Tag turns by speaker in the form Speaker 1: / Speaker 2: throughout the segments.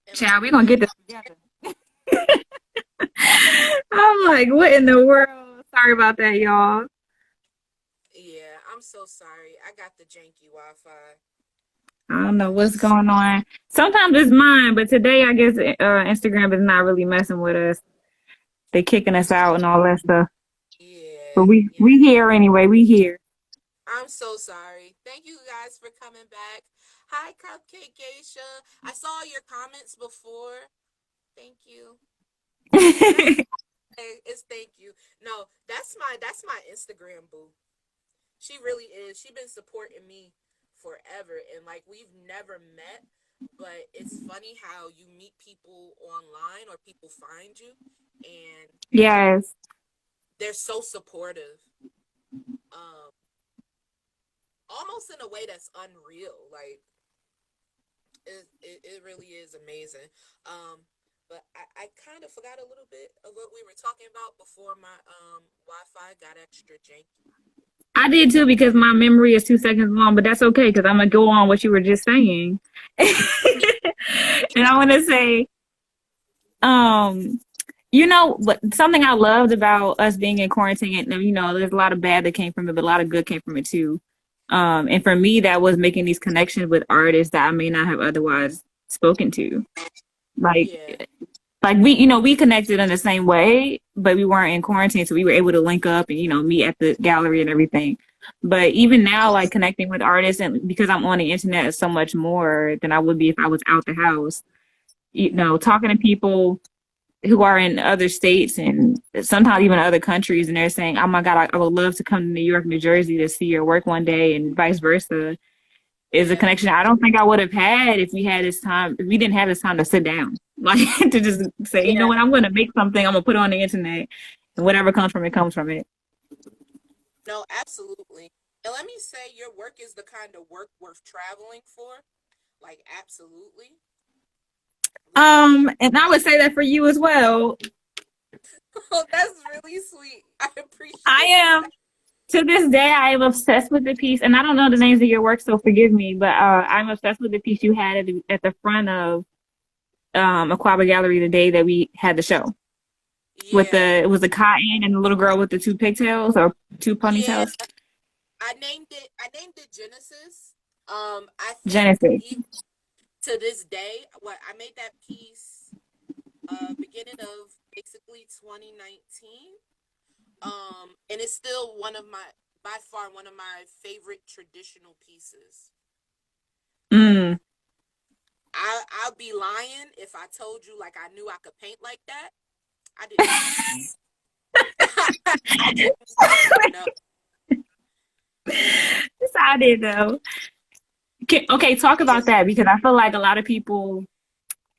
Speaker 1: And like
Speaker 2: Child, we gonna get this together. I'm like, what in the world? Sorry about that, y'all.
Speaker 1: yeah, I'm so sorry. I got the janky Wi-Fi.
Speaker 2: I don't know what's
Speaker 1: It's
Speaker 2: going on. Sometimes it's mine, but today I guess Instagram is not really messing with us. They kicking us out and all that stuff. But
Speaker 1: yeah,
Speaker 2: we
Speaker 1: yeah.
Speaker 2: here anyway. We here.
Speaker 1: I'm so sorry. Thank you guys for coming back. Hi, Cupcake Geisha. I saw your comments before. Thank you. And that's it's thank you. No, that's my Instagram boo. She really is. She been supporting me forever, and like we've never met, but it's funny how you meet people online or people find you, and
Speaker 2: Yes.
Speaker 1: they're so supportive. Um, Almost in a way that's unreal. Like it really is amazing. But I kind of forgot a little bit of what we were talking about before my Wi-Fi got extra janky.
Speaker 2: I did too because my memory is 2 seconds long, but that's okay because I'm gonna go on what you were just saying. And I want to say, um, what something I loved about us being in quarantine, and there's a lot of bad that came from it, but a lot of good came from it too. And for me, that was making these connections with artists that I may not have otherwise spoken to.
Speaker 1: Yeah,
Speaker 2: Like we connected in the same way, but we weren't in quarantine, so we were able to link up and meet at the gallery and everything. But even now, like connecting with artists, and because I'm on the internet, is so much more than I would be if I was out the house. Talking to people who are in other states and sometimes even other countries, and they're saying, "Oh my God, I would love to come to New York, New Jersey to see your work one day," and vice versa is a
Speaker 1: yeah,
Speaker 2: connection I don't think I would have had if we didn't have this time to sit down. Like to just say, you know
Speaker 1: yeah.
Speaker 2: what, I'm gonna make something, I'm gonna put it on the internet and whatever comes from it.
Speaker 1: No, absolutely. And let me say, your work is the kind of work worth traveling for. Like, absolutely. Like,
Speaker 2: And I would say that for you as well.
Speaker 1: oh, that's really sweet. I
Speaker 2: I
Speaker 1: appreciate
Speaker 2: am
Speaker 1: that.
Speaker 2: to this day I am obsessed with the piece, and I don't know the names of your work, so forgive me, but I'm obsessed with the piece you had at the front of Aquaba Gallery the day that we had the show. With
Speaker 1: Yeah,
Speaker 2: it was the cotton and the little girl with the two pigtails or two
Speaker 1: yeah.
Speaker 2: ponytails.
Speaker 1: I named it Genesis. I think
Speaker 2: Genesis.
Speaker 1: even to this day, what I made that piece beginning of basically 2019. And it's still by far one of my favorite traditional pieces. Like
Speaker 2: Mm.
Speaker 1: I'll be lying if I told you like I knew I could paint like that. I did not. I did not know.
Speaker 2: Decided though. Okay, talk about that because I feel like a lot of people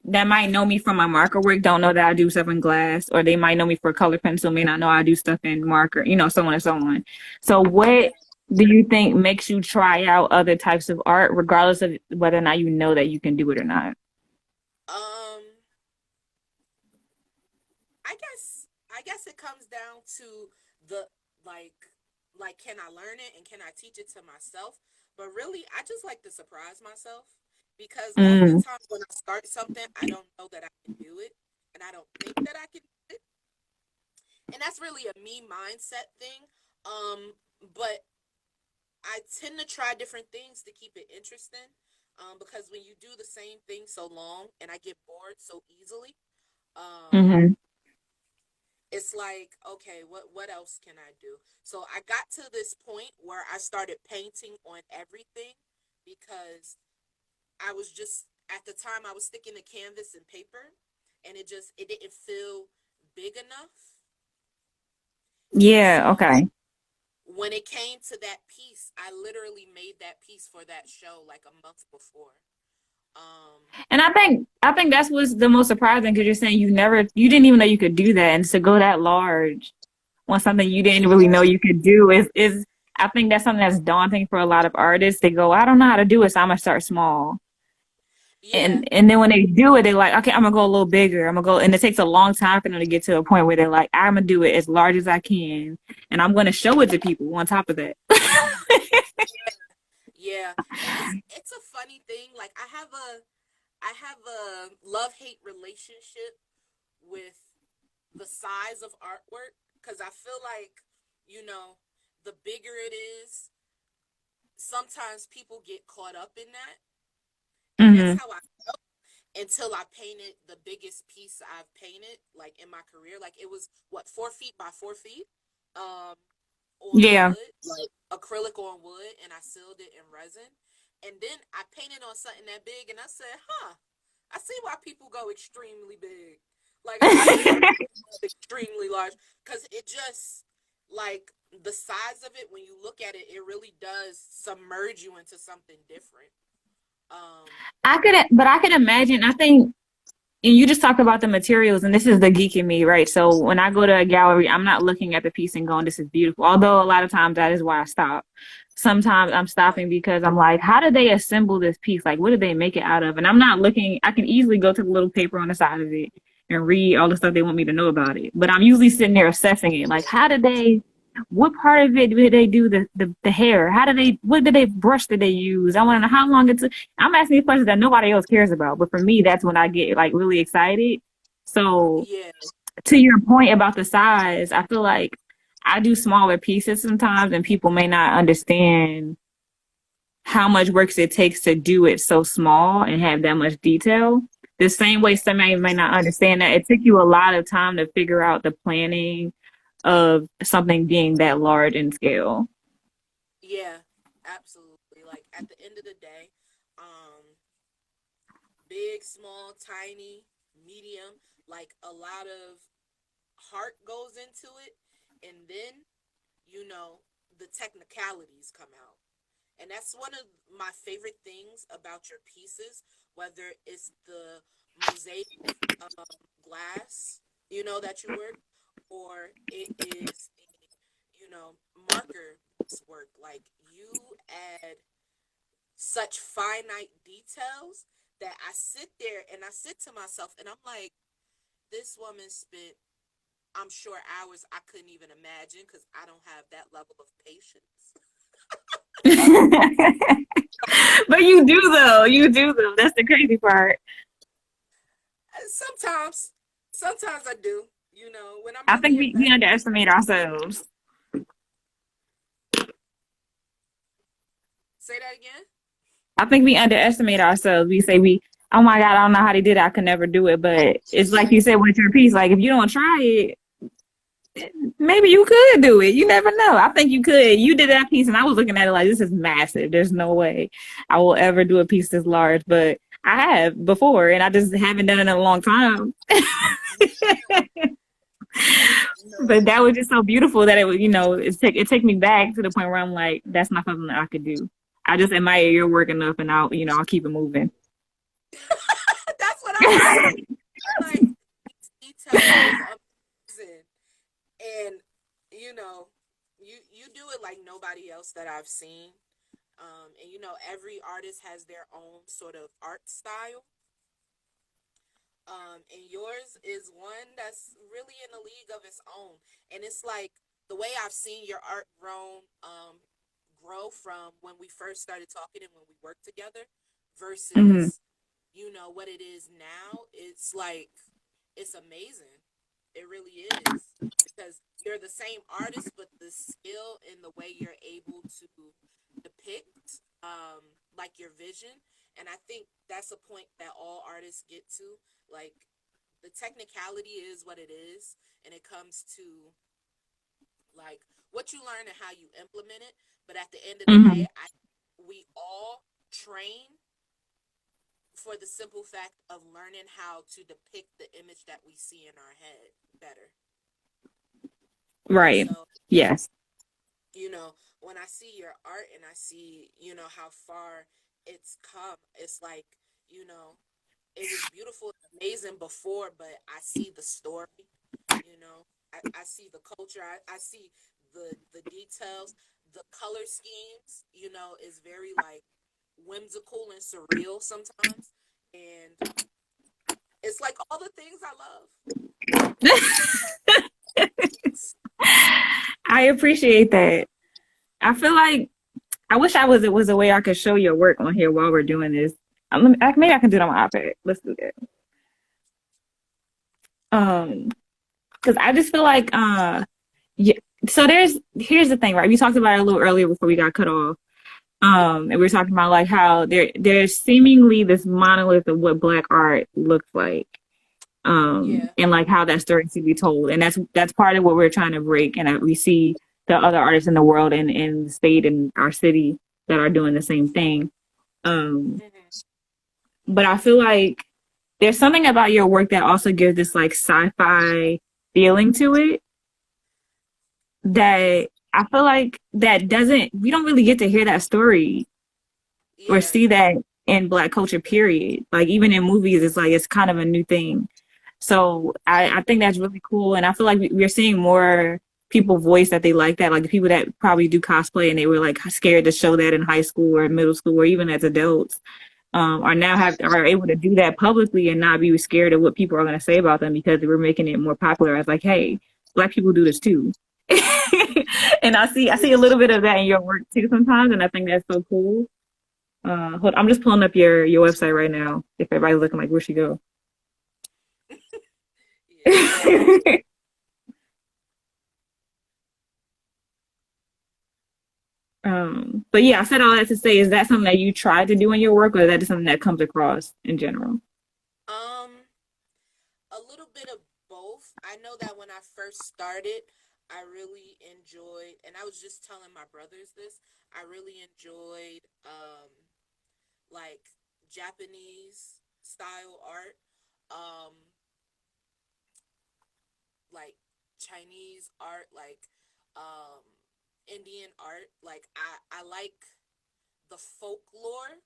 Speaker 2: that might know me from my marker work don't know that I do stuff in glass, or they might know me for color pencil, may not know I do stuff in marker, so on and so on. So,
Speaker 1: Yeah.
Speaker 2: what do you think makes you try out other types of art, regardless of whether or not you know that you can do it or not?
Speaker 1: Um I guess it comes down to the like can I learn it and can I teach it to myself? But really, I just like to surprise myself because
Speaker 2: Mm.
Speaker 1: oftentimes when I start something, I don't know that I can do it and I don't think that I can do it. And that's really a me mindset thing. But I tend to try different things to keep it interesting. Because when you do the same thing so long and I get bored so easily, um,
Speaker 2: Hmm.
Speaker 1: it's like, okay, what else can I do? So I got to this point where I started painting on everything because I was just at the time I was sticking to canvas and paper and it didn't feel big enough.
Speaker 2: Yeah.
Speaker 1: So
Speaker 2: Okay.
Speaker 1: when it came to that piece, I literally made that piece for that show like a month before. Um
Speaker 2: And I think that's what's the most surprising because you're saying you didn't even know you could do that, and to go that large on something you didn't really
Speaker 1: yeah,
Speaker 2: know you could do is I think that's something that's daunting for a lot of artists. They go, I don't know how to do it, so I'm gonna start small.
Speaker 1: yeah,
Speaker 2: And then when they do it, they're like, okay, I'm gonna go a little bigger. I'm gonna go, and it takes a long time for them to get to a point where they're like, I'm gonna do it as large as I can, and I'm gonna show it to people. On top of that,
Speaker 1: yeah, yeah. And it's a funny thing. Like I have a love-hate relationship with the size of artwork because I feel like, you know, the bigger it is, sometimes people get caught up in that. And that's
Speaker 2: Mm-hmm.
Speaker 1: how I felt until I painted the biggest piece I've painted, like in my career. Like it was what, 4 feet by 4 feet, um, on
Speaker 2: Yeah.
Speaker 1: wood, like acrylic on wood, and I sealed it in resin. And then I painted on something that big, and I said, "Huh, I see why people go extremely big. Like I see why people go extremely large because it just like the size of it when you look at it, it really does submerge you into something different." Um,
Speaker 2: But I could imagine. I think, and you just talked about the materials, and this is the geek in me, right? So when I go to a gallery, I'm not looking at the piece and going, "This is beautiful." Although a lot of times that is why I stop. Sometimes I'm
Speaker 1: right.
Speaker 2: stopping because I'm like, "How did they assemble this piece? Like, what did they make it out of?" And I'm not looking. I can easily go to the little paper on the side of it and read all the stuff they want me to know about it. But I'm usually sitting there assessing it, like, how did they? What part of it did they do the hair? How did they? What did they brush did they use? I want to know how long it took. I'm asking these questions that nobody else cares about, but for me, that's when I get like really excited. So
Speaker 1: Yeah,
Speaker 2: to your point about the size, I feel like I do smaller pieces sometimes, and people may not understand how much work it takes to do it so small and have that much detail. The same way somebody may not understand that it took you a lot of time to figure out the planning of something being that large in scale.
Speaker 1: yeah, absolutely. Like at the end of the day, big, small, tiny, medium, like a lot of heart goes into it, and then the technicalities come out. And that's one of my favorite things about your pieces, whether it's the mosaic glass, that you work, or it is marker work. Like you add such finite details that I sit there and I sit to myself and I'm like, this woman spent, I'm sure, hours I couldn't even imagine because I don't have that level of patience.
Speaker 2: But you do though. You do though. That's the crazy part.
Speaker 1: Sometimes, sometimes I do. When I'm
Speaker 2: I
Speaker 1: really
Speaker 2: think we
Speaker 1: invested.
Speaker 2: underestimate ourselves.
Speaker 1: Say that again.
Speaker 2: I think we underestimate ourselves. We say oh my God, I don't know how they did it. I could never do it. But it's like you said with your piece, like if you don't try it, maybe you could do it. You never know. I think you could. You did that piece, and I was looking at it like this is massive. There's no way I will ever do a piece this large. But I have before, and I just haven't done it in a long time.
Speaker 1: No.
Speaker 2: But that was just so beautiful that it was, it take me back to the point where I'm like, that's not something that I could do. I just admire your work enough, and I'll keep it moving.
Speaker 1: That's what I'm saying. Like detail is amazing, and you know, you do it like nobody else that I've seen. And every artist has their own sort of art style. And yours is one that's really in a league of its own. And it's like the way I've seen your art grow from when we first started talking and when we worked together
Speaker 2: Mm-hmm.
Speaker 1: versus, what it is now. It's like, it's amazing. It really is. Because you're the same artist, but the skill and the way you're able to depict, like your vision. And I think that's a point that all artists get to. Like, the technicality is what it is, and it comes to like what you learn and how you implement it. But at the end of the
Speaker 2: Mm-hmm.
Speaker 1: day, we all train for the simple fact of learning how to depict the image that we see in our head better.
Speaker 2: Right.
Speaker 1: So,
Speaker 2: Yes.
Speaker 1: when I see your art and I see, how far it's come, it's like, you know, it was beautiful and amazing before, but I see the story, I see the culture, I see the details, the color schemes, is very like whimsical and surreal sometimes. And it's like all the things I love.
Speaker 2: I appreciate that. I feel like I wish it was a way I could show your work on here while we're doing this. Maybe I can do it on my iPad. Let's do that. Um, because I just feel like yeah. So here's the thing, right? We talked about it a little earlier before we got cut off. And we were talking about like how there's seemingly this monolith of what black art looks like.
Speaker 1: Yeah.
Speaker 2: And like how that story should be told. And that's part of what we're trying to break. And we see the other artists in the world and in the state and our city that are doing the same thing. Um,
Speaker 1: Mm-hmm.
Speaker 2: but I feel like there's something about your work that also gives this like sci-fi feeling to it
Speaker 1: Yes.
Speaker 2: that I feel like that doesn't we don't really get to hear that story or
Speaker 1: Yeah.
Speaker 2: see that in black culture period. Like even in movies it's like it's kind of a new thing. So I think that's really cool and I feel like we're seeing more people voice that they like that. Like the people that probably do cosplay and they were like scared to show that in high school or middle school or even as adults. Are now are able to do that publicly and not be scared of what people are going to say about them because we're making it more popular as like, hey, black people do this too. And I see a little bit of that in your work too sometimes, and I think that's so cool. I'm just pulling up your website right now. If everybody's looking like, where'd she go?
Speaker 1: Yeah.
Speaker 2: But yeah, I said all that to say, is that something that you try to do in your work, or is that just something that comes across in general?
Speaker 1: Um, a little bit of both. I know that when I first started, I really enjoyed, and I was just telling my brothers this, I really enjoyed like Japanese style art, um like Chinese art, like um Indian art. Like I like the folklore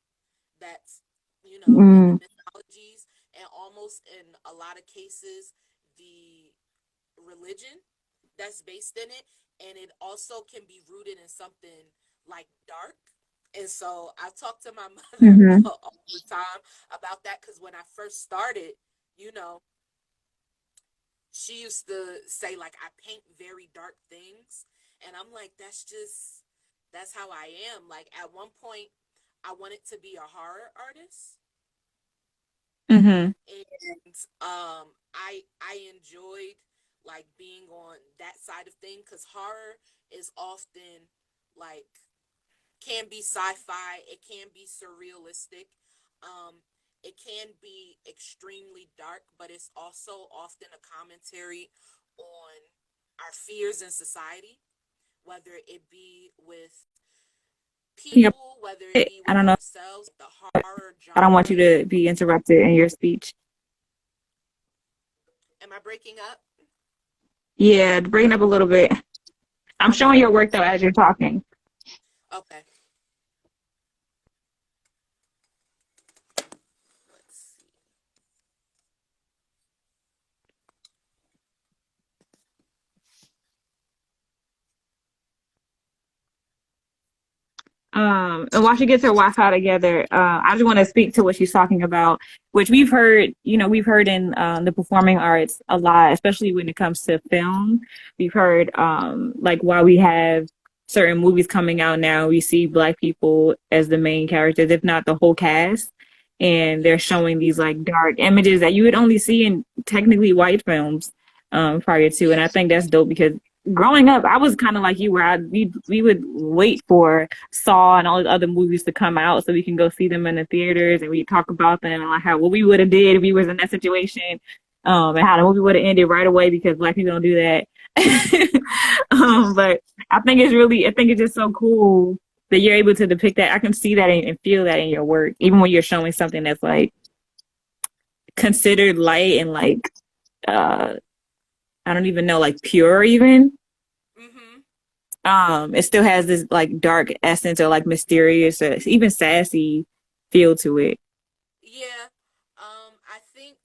Speaker 1: that's, in the
Speaker 2: Mm,
Speaker 1: mythologies, and almost in a lot of cases the religion that's based in it, and it also can be rooted in something like dark. And so I talk to my mother
Speaker 2: mm-hmm.
Speaker 1: all the time about that, because when I first started, you know she used to say like I paint very dark things, and I'm like, that's how I am. Like at one point I wanted to be a horror artist,
Speaker 2: Mm-hmm.
Speaker 1: and I enjoyed like being on that side of thing, because horror is often like, can be sci-fi, it can be surrealistic, um it can be extremely dark, but it's also often a commentary on our fears in society, whether it be with
Speaker 2: Yep.
Speaker 1: people, whether it be
Speaker 2: I
Speaker 1: with
Speaker 2: don't know.
Speaker 1: ourselves. The horror
Speaker 2: I don't want you
Speaker 1: genre,
Speaker 2: to be interrupted in your speech.
Speaker 1: am I breaking up?
Speaker 2: Yeah, bring it up a little bit. I'm
Speaker 1: Okay.
Speaker 2: showing your work though as you're talking.
Speaker 1: Okay. Let's see.
Speaker 2: And while she gets her Wi-Fi together, I just want to speak to what she's talking about, which we've heard in the performing arts a lot, especially when it comes to film. We've heard like while we have certain movies coming out now, we see black people as the main characters, if not the whole cast, and they're
Speaker 1: Yes.
Speaker 2: showing these like dark images that you would only see in technically white films prior to, and
Speaker 1: Yeah.
Speaker 2: I think that's dope because growing up, I was kind of like you, where we would wait for Saw and all the other movies to come out so we can go see them in the theaters and we talk about them and like how what we would have did if we was in that situation, and how the movie would have ended right away because black people don't do that. But I think it's just so cool that you're able to depict that. I can see that and feel that in your work, even when you're showing something that's like considered light and like uh I don't even know, like pure even.
Speaker 1: Mm-hmm.
Speaker 2: It still has this like dark essence or like mysterious or even sassy feel to it.
Speaker 1: Yeah. I think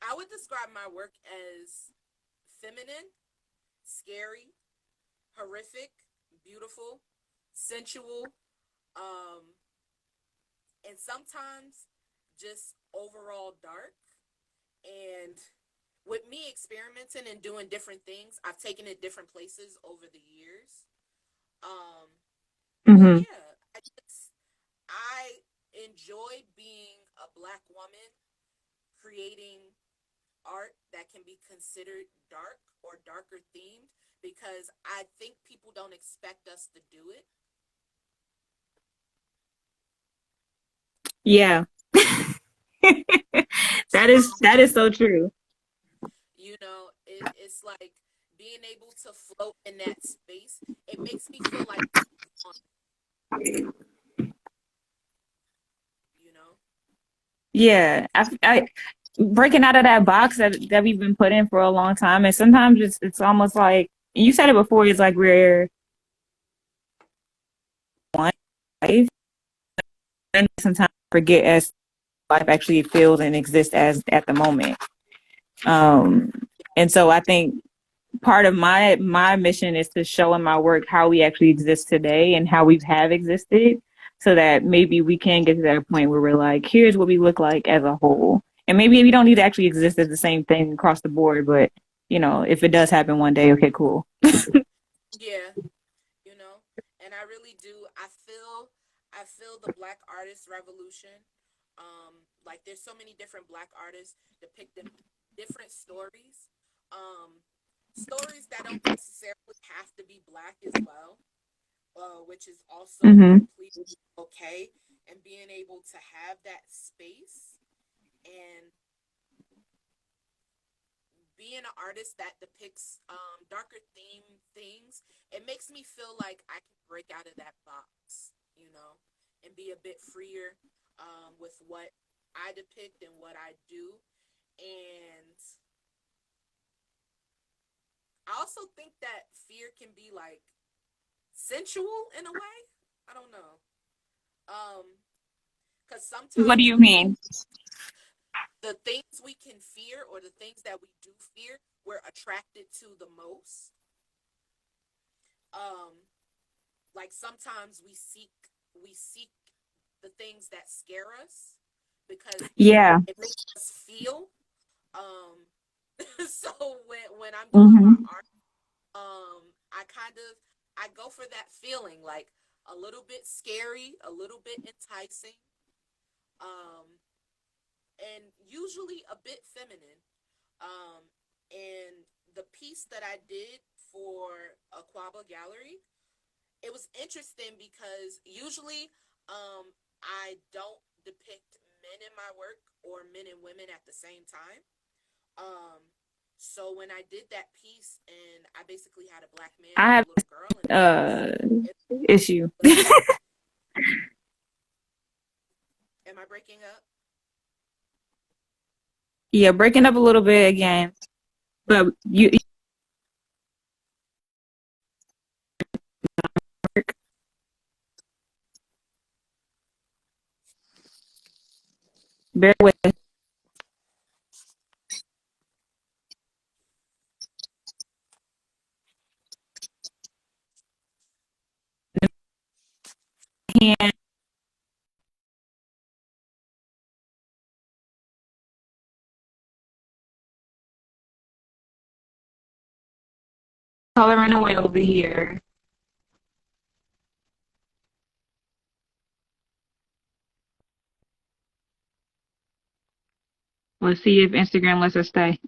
Speaker 1: I would describe my work as feminine, scary, horrific, beautiful, sensual, um, and sometimes just overall dark. And with me experimenting and doing different things, I've taken it different places over the years. Um, but
Speaker 2: Mm-hmm.
Speaker 1: yeah, I enjoy being a Black woman creating art that can be considered dark or darker themed, because I think people don't expect us to do it.
Speaker 2: Yeah. That is so true.
Speaker 1: It's like being able to float in that space. It makes me feel like, you know.
Speaker 2: Yeah. I breaking out of that box that we've been put in for a long time, and sometimes it's almost like you said it before. It's like we're one life, and sometimes forget as life actually feels and exists as at the moment. Um, and so I think part of my mission is to show in my work how we actually exist today and how we have existed, so that maybe we can get to that point where we're like, here's what we look like as a whole. And maybe we don't need to actually exist as the same thing across the board, but if it does happen one day, okay, cool.
Speaker 1: Yeah, you know. And I really do. I feel the Black artist revolution. Like there's so many different Black artists depicting different stories. Um, Stories that don't necessarily have to be Black as well, which is also
Speaker 2: Mm-hmm.
Speaker 1: completely okay. And being able to have that space and being an artist that depicts darker theme things, it makes me feel like I can break out of that box, and be a bit freer with what I depict and what I do. And I also think that fear can be like sensual in a way. I don't know. Because
Speaker 2: What do
Speaker 1: sometimes
Speaker 2: you mean?
Speaker 1: the things we can fear, or the things that we do fear, we're attracted to the most. Um, like sometimes we seek the things that scare us because it
Speaker 2: Yeah.
Speaker 1: it makes us feel. Um, so when I'm doing my
Speaker 2: Mm-hmm.
Speaker 1: art, I go for that feeling, like a little bit scary, a little bit enticing, um, and usually a bit feminine. And the piece that I did for Aquaba Gallery, it was interesting because usually I don't depict men in my work, or men and women at the same time. Um, so when I did that piece, and I basically had a Black man
Speaker 2: I
Speaker 1: and
Speaker 2: have
Speaker 1: a little girl in the piece,
Speaker 2: a
Speaker 1: it
Speaker 2: issue.
Speaker 1: was. Am I breaking up?
Speaker 2: Yeah, breaking up a little bit again, but you bear with the hand coloring away over here. Let's see if Instagram lets us stay.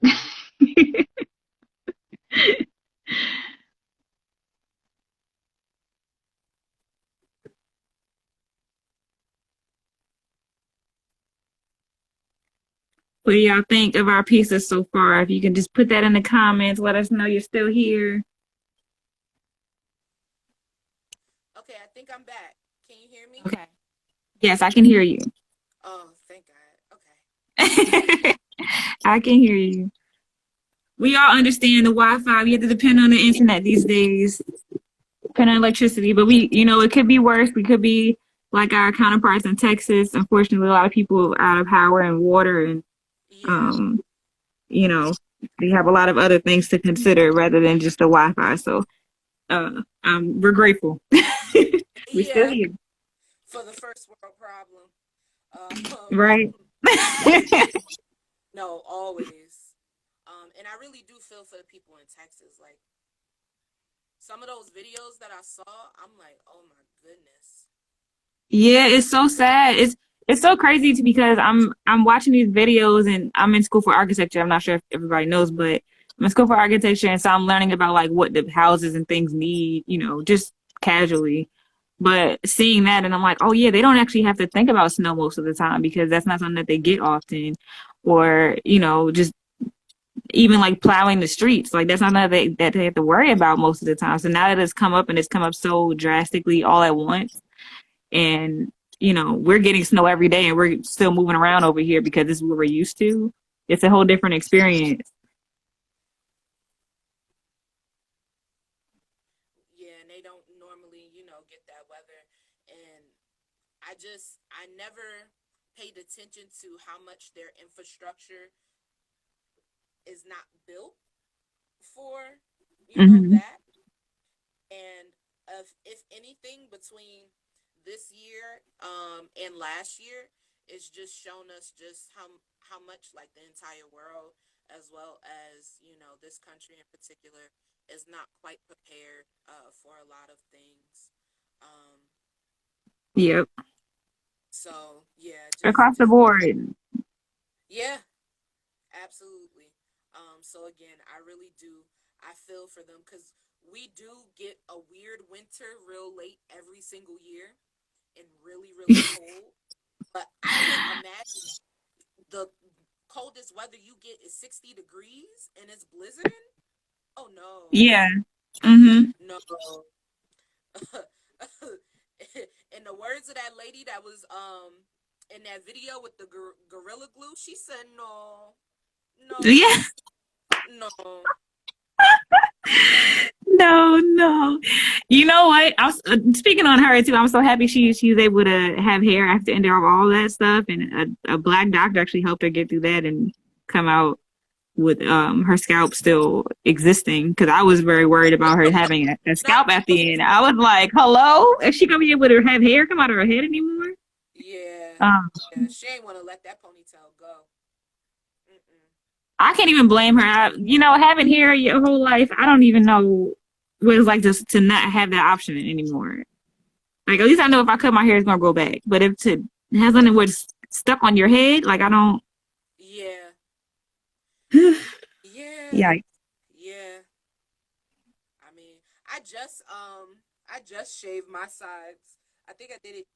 Speaker 2: What do y'all think of our pieces so far? If you can just put that in the comments, let us know you're still here.
Speaker 1: Okay, I think I'm back. Can you hear me?
Speaker 2: Okay. Yes, I can hear you.
Speaker 1: Oh, thank God. Okay.
Speaker 2: I can hear you. We all understand the Wi-Fi. We have to depend on the internet these days, depend on electricity. But it could be worse. We could be like our counterparts in Texas. Unfortunately, a lot of people are out of power and water, and
Speaker 1: Yeah.
Speaker 2: um, you know, we have a lot of other things to consider rather than just the Wi-Fi. So, we're grateful. We're still
Speaker 1: Yeah.
Speaker 2: here,
Speaker 1: For the first world problem.
Speaker 2: right?
Speaker 1: No, always. And I really do feel for the people in Texas. Like some of those videos that I saw, I'm like, oh my goodness.
Speaker 2: Yeah, it's so sad. It's so crazy because I'm watching these videos and I'm in school for architecture. I'm not sure if everybody knows, but I'm in school for architecture, and so I'm learning about like what the houses and things need, just casually. But seeing that and I'm like, oh yeah, they don't actually have to think about snow most of the time because that's not something that they get often. Or, just even like plowing the streets. Like that's not something that they have to worry about most of the time. So now that it's come up and it's come up so drastically all at once and we're getting snow every day and we're still moving around over here because this is what we're used to. It's a whole different experience.
Speaker 1: Yeah, and they don't normally, get that weather. And I never paid attention to how much their infrastructure is not built for,
Speaker 2: Hmm.
Speaker 1: that. And if anything, between this year and last year, it's just shown us just how much like the entire world, as well as this country in particular, is not quite prepared for a lot of things. Um,
Speaker 2: Yep.
Speaker 1: so yeah,
Speaker 2: Across the
Speaker 1: just
Speaker 2: board.
Speaker 1: yeah, absolutely. So again, I really do. I feel for them because we do get a weird winter real late every single year and really, really cold. But I can't imagine the coldest weather you get is 60 degrees and it's blizzarding. Oh no,
Speaker 2: Yeah. Hmm.
Speaker 1: no. In the words of that lady that was in that video with the gorilla glue, she said no, no,
Speaker 2: Yeah.
Speaker 1: no.
Speaker 2: No, no. You know what? Speaking on her too. I'm so happy she was able to have hair after ending all that stuff, and a black doctor actually helped her get through that and come out with her scalp still existing. Because I was very worried about her having a
Speaker 1: Not
Speaker 2: scalp at the end. I was like, "Hello, is she gonna be able to have hair come out of her head anymore?"
Speaker 1: yeah,
Speaker 2: Um,
Speaker 1: yeah. She ain't want to let that ponytail go. Mm-mm.
Speaker 2: I can't even blame her. Having hair your whole life, I don't even know what it's like to not have that option anymore. Like at least I know if I cut my hair, it's gonna grow back. But if to have something what's stuck on your head, like I don't.
Speaker 1: Yeah, yeah,
Speaker 2: Yeah.
Speaker 1: yeah. I mean, I just shaved my sides. I think I did it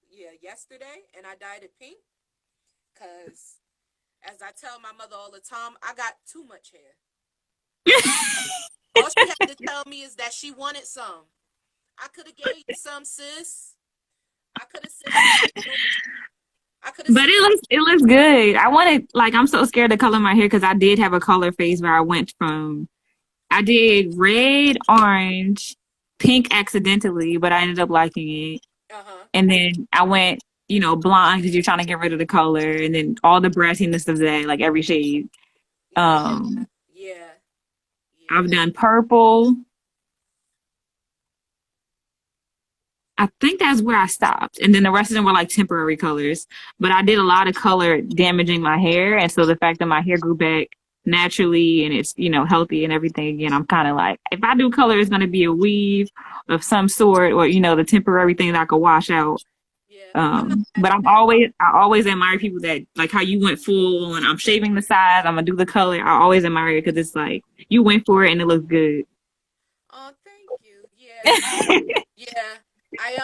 Speaker 1: yesterday, and I dyed it pink. Cause as I tell my mother all the time, I got too much hair. All she had to tell me is that she wanted some. I could have gave you some, sis. I could have sent some to you. I could have
Speaker 2: But
Speaker 1: sent some.
Speaker 2: it looks good. I wanted like I'm so scared to color my hair because I did have a color phase where I did red, orange, pink accidentally, but I ended up liking it.
Speaker 1: Uh huh.
Speaker 2: And then I went, blonde because you're trying to get rid of the color, and then all the brassiness of that, like every shade.
Speaker 1: Yeah.
Speaker 2: Um,
Speaker 1: Yeah.
Speaker 2: I've
Speaker 1: Yeah.
Speaker 2: done purple. I think that's where I stopped. And then the rest of them were like temporary colors. But I did a lot of color damaging my hair. And so the fact that my hair grew back naturally and it's, healthy and everything again, I'm kind of like, if I do color, it's going to be a weave of some sort or, the temporary thing that I could wash out.
Speaker 1: Yeah. I'm not mad
Speaker 2: But
Speaker 1: at that.
Speaker 2: I always admire people that like how you went full and I'm shaving the sides, I'm going to do the color. I always admire it because it's like you went for it and it looks good.
Speaker 1: Oh, thank you. Yeah. Yeah. I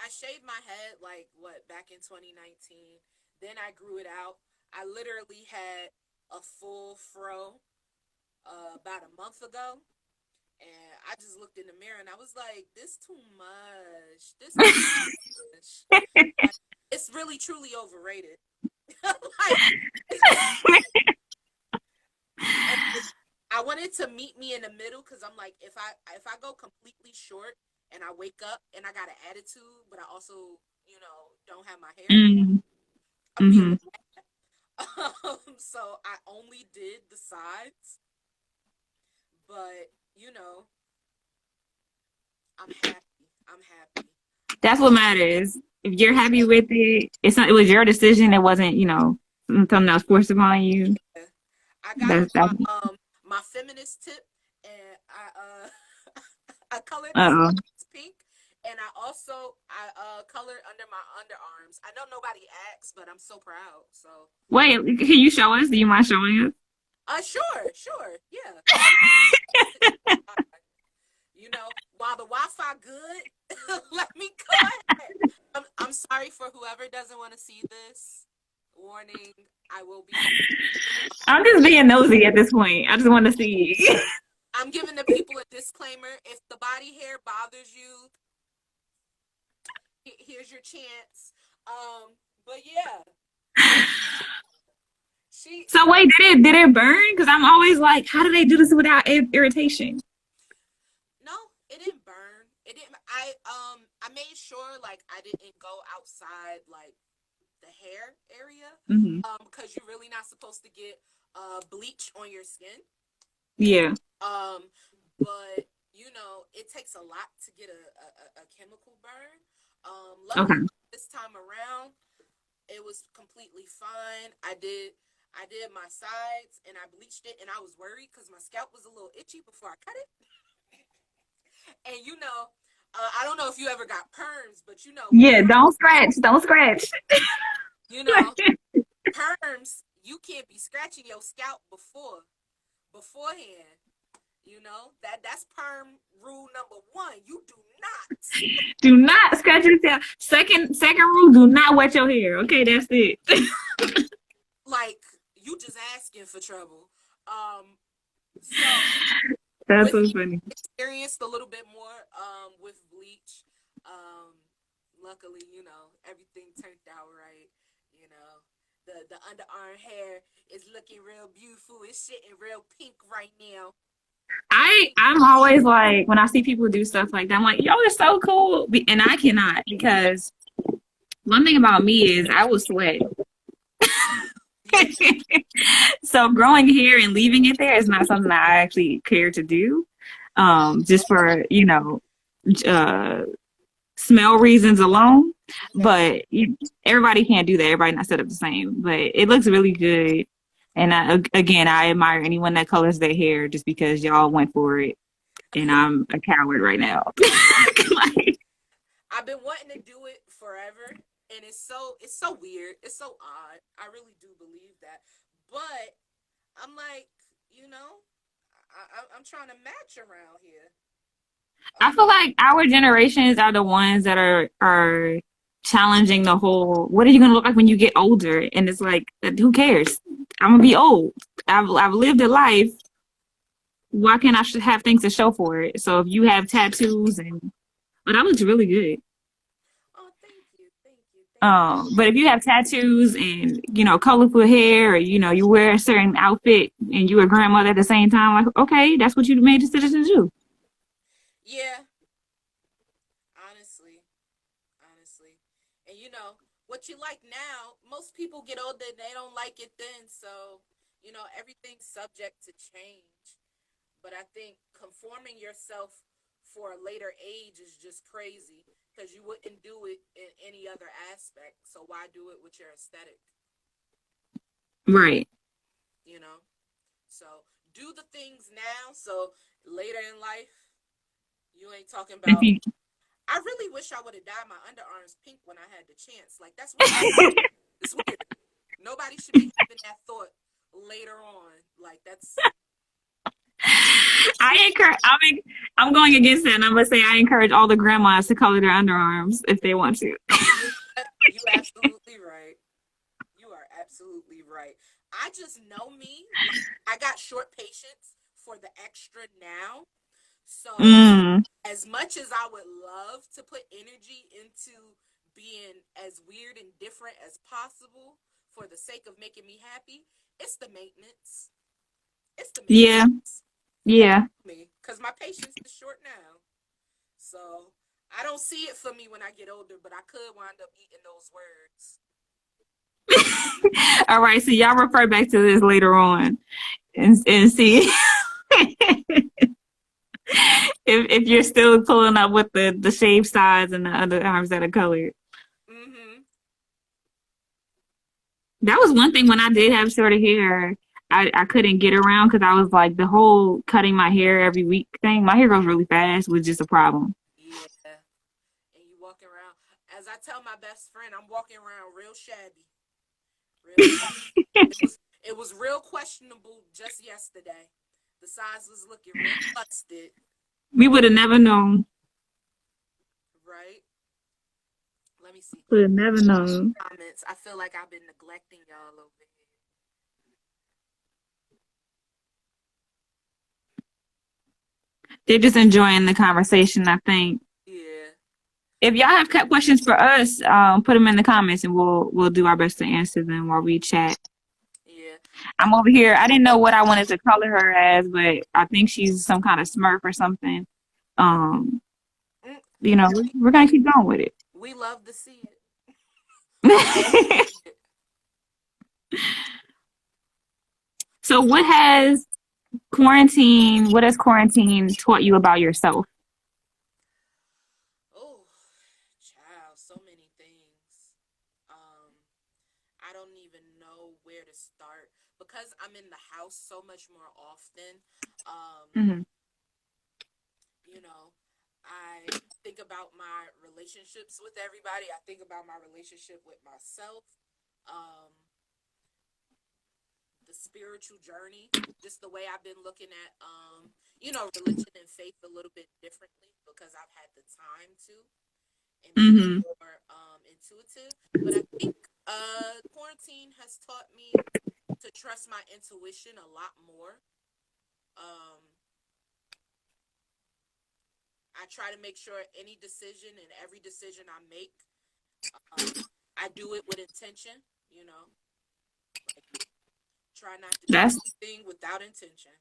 Speaker 1: I shaved my head like what back in 2019. Then I grew it out. I literally had a full fro about a month ago, and I just looked in the mirror and I was like, "This too much. This too much. Like, it's really truly overrated. Like it's and I wanted to meet me in the middle because I'm like, if I go completely short and I wake up and I got an attitude, but I also don't have my hair,
Speaker 2: Mm-hmm.
Speaker 1: I'll be a little mad. So I only did the sides, but I'm happy. I'm happy.
Speaker 2: That's what
Speaker 1: Um,
Speaker 2: matters. If you're
Speaker 1: yeah,
Speaker 2: happy with it, it was your decision. It wasn't, something that was forced upon you.
Speaker 1: yeah. I got
Speaker 2: That's
Speaker 1: my feminist tip, and I I colored my
Speaker 2: uh oh.
Speaker 1: sides pink, and I also I colored under my underarms. I know nobody asked, but I'm so proud. So
Speaker 2: Wait, can you show us? Do you mind showing us?
Speaker 1: sure, yeah. You know, while the Wi-Fi good, let me go ahead. I'm sorry for whoever doesn't want to see this. Warning, I will be.
Speaker 2: I'm just being nosy at this point. I just want to see.
Speaker 1: I'm giving the people a disclaimer. If the body hair bothers you, here's your chance. But yeah, she
Speaker 2: So wait, did it burn? Because I'm always like, how do they do this without irritation?
Speaker 1: no, it didn't burn. It didn't. I made sure like I didn't go outside like the hair area,
Speaker 2: Hmm.
Speaker 1: because you're really not supposed to get bleach on your skin.
Speaker 2: Yeah.
Speaker 1: Um, but you know, it takes a lot to get a chemical burn.
Speaker 2: Okay.
Speaker 1: Luckily this time around, it was completely fine. I did my sides and I bleached it, and I was worried because my scalp was a little itchy before I cut it. And you know, I don't know if you ever got perms, but you know,
Speaker 2: Yeah. Don't scratch. Don't scratch.
Speaker 1: you know, perms, you can't be scratching your scalp beforehand. You know, that's perm rule number one. You do not.
Speaker 2: Do not scratch yourself. Second rule: do not wet your hair. Okay, that's it.
Speaker 1: Like, you just asking for trouble. So
Speaker 2: That's
Speaker 1: with
Speaker 2: so
Speaker 1: me,
Speaker 2: funny.
Speaker 1: experienced a little bit more with bleach. Luckily, you know, everything turned out right. You know, the underarm hair is looking real beautiful. It's sitting real pink right now.
Speaker 2: I'm always like when I see people do stuff like that, I'm like, yo, it's so cool, and I cannot because one thing about me is I will sweat.
Speaker 1: Yeah,
Speaker 2: So growing hair and leaving it there is not something that I actually care to do. Just for uh, smell reasons alone.
Speaker 1: yeah.
Speaker 2: But everybody can't do that. Everybody not set up the same. But it looks really good. And again, I admire anyone that colors their hair just because y'all went for it. And I'm a coward right now. Like,
Speaker 1: I've been wanting to do it forever, and it's so weird. It's so odd. I really do believe that, but I'm like, you know, I'm trying to match around here.
Speaker 2: I feel like our generations are the ones that are challenging the whole. What are you gonna look like when you get older? And it's like, who cares? I'm gonna be old. I've lived a life. Why can't I should have things to show for it? So if you have tattoos and, but that looks really good.
Speaker 1: Oh, thank you.
Speaker 2: But if you have tattoos and colorful hair, or you wear a certain outfit and you're a grandmother at the same time, like okay, that's what you made the citizens do.
Speaker 1: Yeah, honestly, honestly, and you know what you like now. Most people get older, they don't like it then. So you know everything's subject to change. But I think conforming yourself for a later age is just crazy because you wouldn't do it in any other aspect. So why do it with your aesthetic?
Speaker 2: Right.
Speaker 1: You know? So do the things now. So later in life, you ain't talking
Speaker 2: If
Speaker 1: about,
Speaker 2: you,
Speaker 1: I really wish I would have dyed my underarms pink when I had the chance. Like, that's weird. It's weird. Nobody should be having that thought later on. Like, that's,
Speaker 2: I encourage. I'm going against that, and I'm gonna say I encourage all the grandmas to color their underarms if they want to.
Speaker 1: you absolutely right. You are absolutely right. I just know me. Like, I got short patience for the extra now. So,
Speaker 2: Mm,
Speaker 1: as much as I would love to put energy into being as weird and different as possible for the sake of making me happy, it's the maintenance. It's the
Speaker 2: yeah,
Speaker 1: maintenance. And
Speaker 2: yeah.
Speaker 1: me, because my patience is short now. So, I don't see it for me when I get older, but I could wind up eating those words.
Speaker 2: All right, so y'all refer back to this later on and see if you're still pulling up with the shaved sides and the other arms that are colored.
Speaker 1: Mm-hmm.
Speaker 2: That was one thing when I did have shorter hair. I couldn't get around because I was like the whole cutting my hair every week thing. My hair grows really fast was just a problem.
Speaker 1: Yeah. And you As I tell my best friend, I'm walking around real shabby. Real shabby. It was real questionable just yesterday. The size was looking real busted.
Speaker 2: We would have never known.
Speaker 1: Right? Let me see.
Speaker 2: Would have never known.
Speaker 1: Comments. I feel like I've been neglecting y'all over here.
Speaker 2: They're just enjoying the conversation, I think.
Speaker 1: Yeah.
Speaker 2: If y'all have questions for us, put them in the comments and we'll do our best to answer them while we chat.
Speaker 1: Yeah.
Speaker 2: I'm over here. I didn't know what I wanted to color her as, but I think she's some kind of Smurf or something. You know, we're gonna keep going with it.
Speaker 1: We love to see it.
Speaker 2: So what has quarantine taught you about yourself?
Speaker 1: Oh, child, so many things. I don't even know where to start because I'm in the house so much more often.
Speaker 2: Mm-hmm.
Speaker 1: You know, I think about my relationships with everybody. I think about my relationship with myself. Um, the spiritual journey, just the way I've been looking at, religion and faith a little bit differently because I've had the time to and
Speaker 2: Mm-hmm.
Speaker 1: more intuitive. But I think quarantine has taught me to trust my intuition a lot more. Um, I try to make sure any decision and every decision I make, I do it with intention. You know, like, try not to do anything without intention.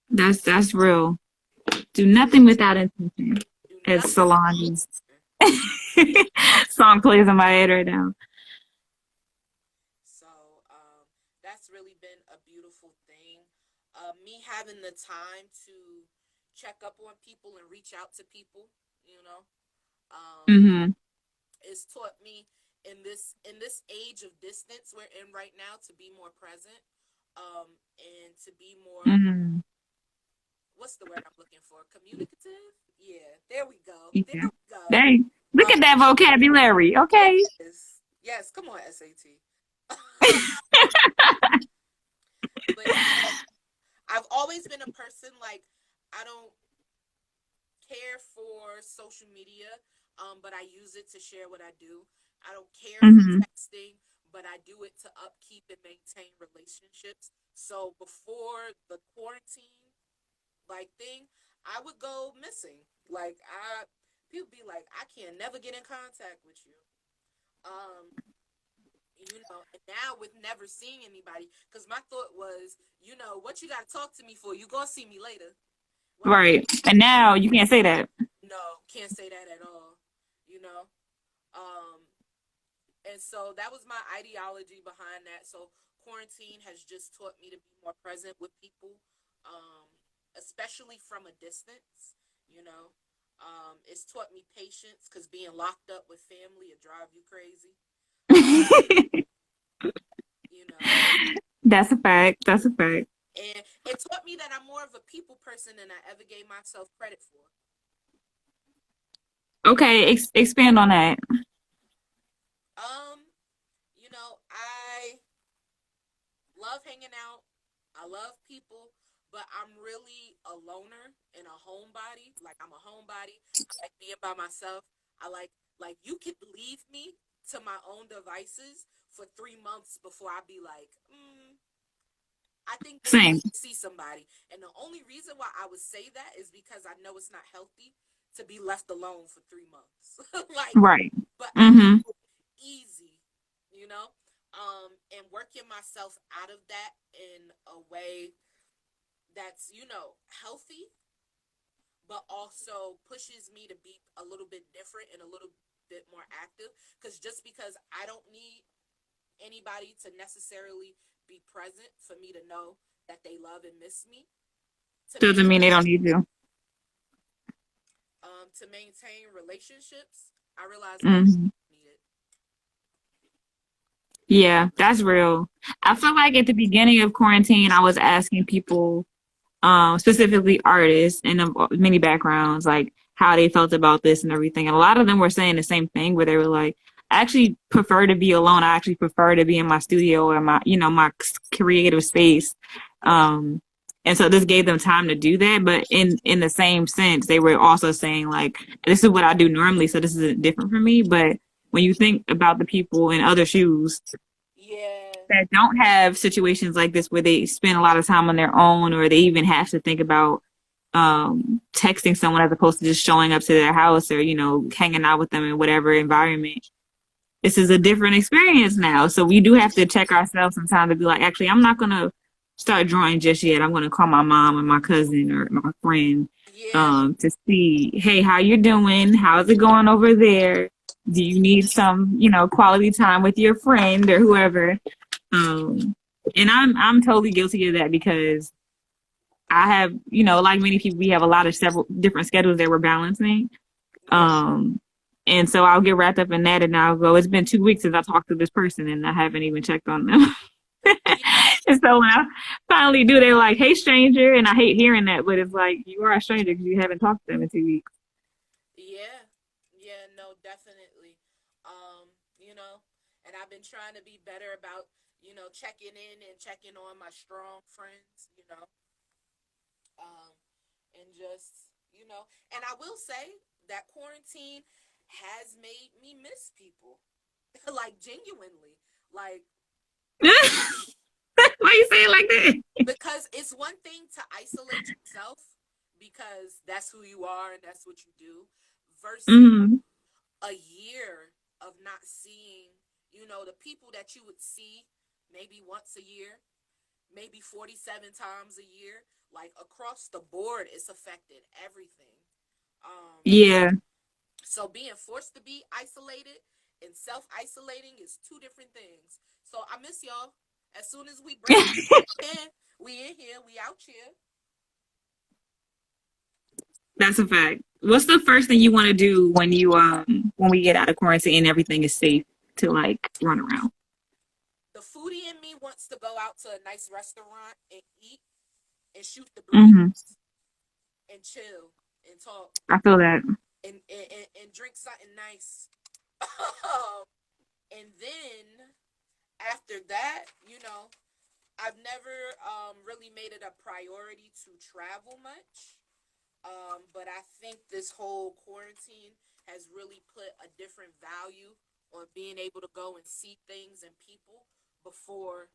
Speaker 2: That's real. Do nothing without intention.
Speaker 1: Do
Speaker 2: As
Speaker 1: nothing.
Speaker 2: Solange's song plays in my head right now.
Speaker 1: So that's really been a beautiful thing. Me having the time to check up on people and reach out to people, you know,
Speaker 2: Mm-hmm.
Speaker 1: it's taught me in this age of distance we're in right now to be more present, and to be more,
Speaker 2: Mm-hmm.
Speaker 1: what's the word I'm looking for? Communicative? Yeah, there we go.
Speaker 2: Yeah.
Speaker 1: There we go.
Speaker 2: Dang. Look at that vocabulary. Okay.
Speaker 1: Yes, come on, SAT. But I've always been a person like I don't care for social media, but I use it to share what I do. I don't care
Speaker 2: Mm-hmm.
Speaker 1: for texting, but I do it to upkeep and maintain relationships. So before the quarantine thing, I would go missing. People be like, I can never get in contact with you. Um, and now with never seeing anybody, because my thought was, what you got to talk to me for? You gonna see me later. Well,
Speaker 2: Right. And now you can't say that.
Speaker 1: no, can't say that at all. You know, um, and so that was my ideology behind that. So quarantine has just taught me to be more present with people, especially from a distance. You know, it's taught me patience because being locked up with family will drive you crazy. You know,
Speaker 2: That's a fact. That's a fact.
Speaker 1: and it taught me that I'm more of a people person than I ever gave myself credit for.
Speaker 2: Okay, expand on that.
Speaker 1: I love hanging out. I love people, but I'm really a loner and a homebody. Like I'm a homebody. I like being by myself. I like you could leave me to my own devices for 3 months before I be like, I think maybe I
Speaker 2: Same.
Speaker 1: should see somebody. And the only reason why I would say that is because I know it's not healthy to be left alone for 3 months.
Speaker 2: Right.
Speaker 1: But
Speaker 2: Mm-hmm.
Speaker 1: easy, you know? And working myself out of that in a way that's, healthy, but also pushes me to be a little bit different and a little bit more active. Because just because I don't need anybody to necessarily be present for me to know that they love and miss me,
Speaker 2: Doesn't mean they don't need you.
Speaker 1: to maintain relationships, I realize I
Speaker 2: Mm-hmm.
Speaker 1: need it.
Speaker 2: Yeah, that's real. I feel like at the beginning of quarantine, I was asking people, specifically artists and of many backgrounds, like, how they felt about this and everything. And a lot of them were saying the same thing where they were like, I actually prefer to be alone. I actually prefer to be in my studio or my, my creative space.
Speaker 1: Right.
Speaker 2: Um, and so this gave them time to do that. But in the same sense, they were also saying like, this is what I do normally. So this isn't different for me. But when you think about the people in other shoes
Speaker 1: Yeah.
Speaker 2: that don't have situations like this where they spend a lot of time on their own or they even have to think about texting someone as opposed to just showing up to their house or hanging out with them in whatever environment, this is a different experience now. So we do have to check ourselves sometimes to be like, actually, I'm not gonna start drawing just yet. I'm gonna call my mom and my cousin or my friend
Speaker 1: Yeah.
Speaker 2: to see, hey, how you doing? How's it going over there? Do you need some, quality time with your friend or whoever? Um, and I'm totally guilty of that because I have, like many people, we have a lot of several different schedules that we're balancing.
Speaker 1: Right.
Speaker 2: Um, and so I'll get wrapped up in that and I'll go, it's been 2 weeks since I talked to this person and I haven't even checked on them.
Speaker 1: Yeah.
Speaker 2: And so when I finally do, they're like, hey, stranger. And I hate hearing that, but it's like, you are a stranger because you haven't talked to them in 2 weeks.
Speaker 1: Yeah. Yeah, no, definitely. You know, and I've been trying to be better about, checking in and checking on my strong friends, um, and just, and I will say that quarantine has made me miss people, like genuinely, like
Speaker 2: Why you say it like that?
Speaker 1: because it's one thing to isolate yourself because that's who you are and that's what you do versus
Speaker 2: Mm-hmm.
Speaker 1: a year of not seeing, the people that you would see maybe once a year, maybe 47 times a year, like across the board, it's affected everything. Um,
Speaker 2: Yeah.
Speaker 1: so being forced to be isolated and self isolating is two different things. So I miss y'all. As soon as we break, we in here, we out here.
Speaker 2: That's a fact. What's the first thing you want to do when you when we get out of quarantine and everything is safe to like run around?
Speaker 1: The foodie in me wants to go out to a nice restaurant and eat and shoot the
Speaker 2: Mm-hmm.
Speaker 1: breeze and chill and talk
Speaker 2: I feel that.
Speaker 1: and drink something nice. And then after that, I've never really made it a priority to travel much. But I think this whole quarantine has really put a different value on being able to go and see things and people before,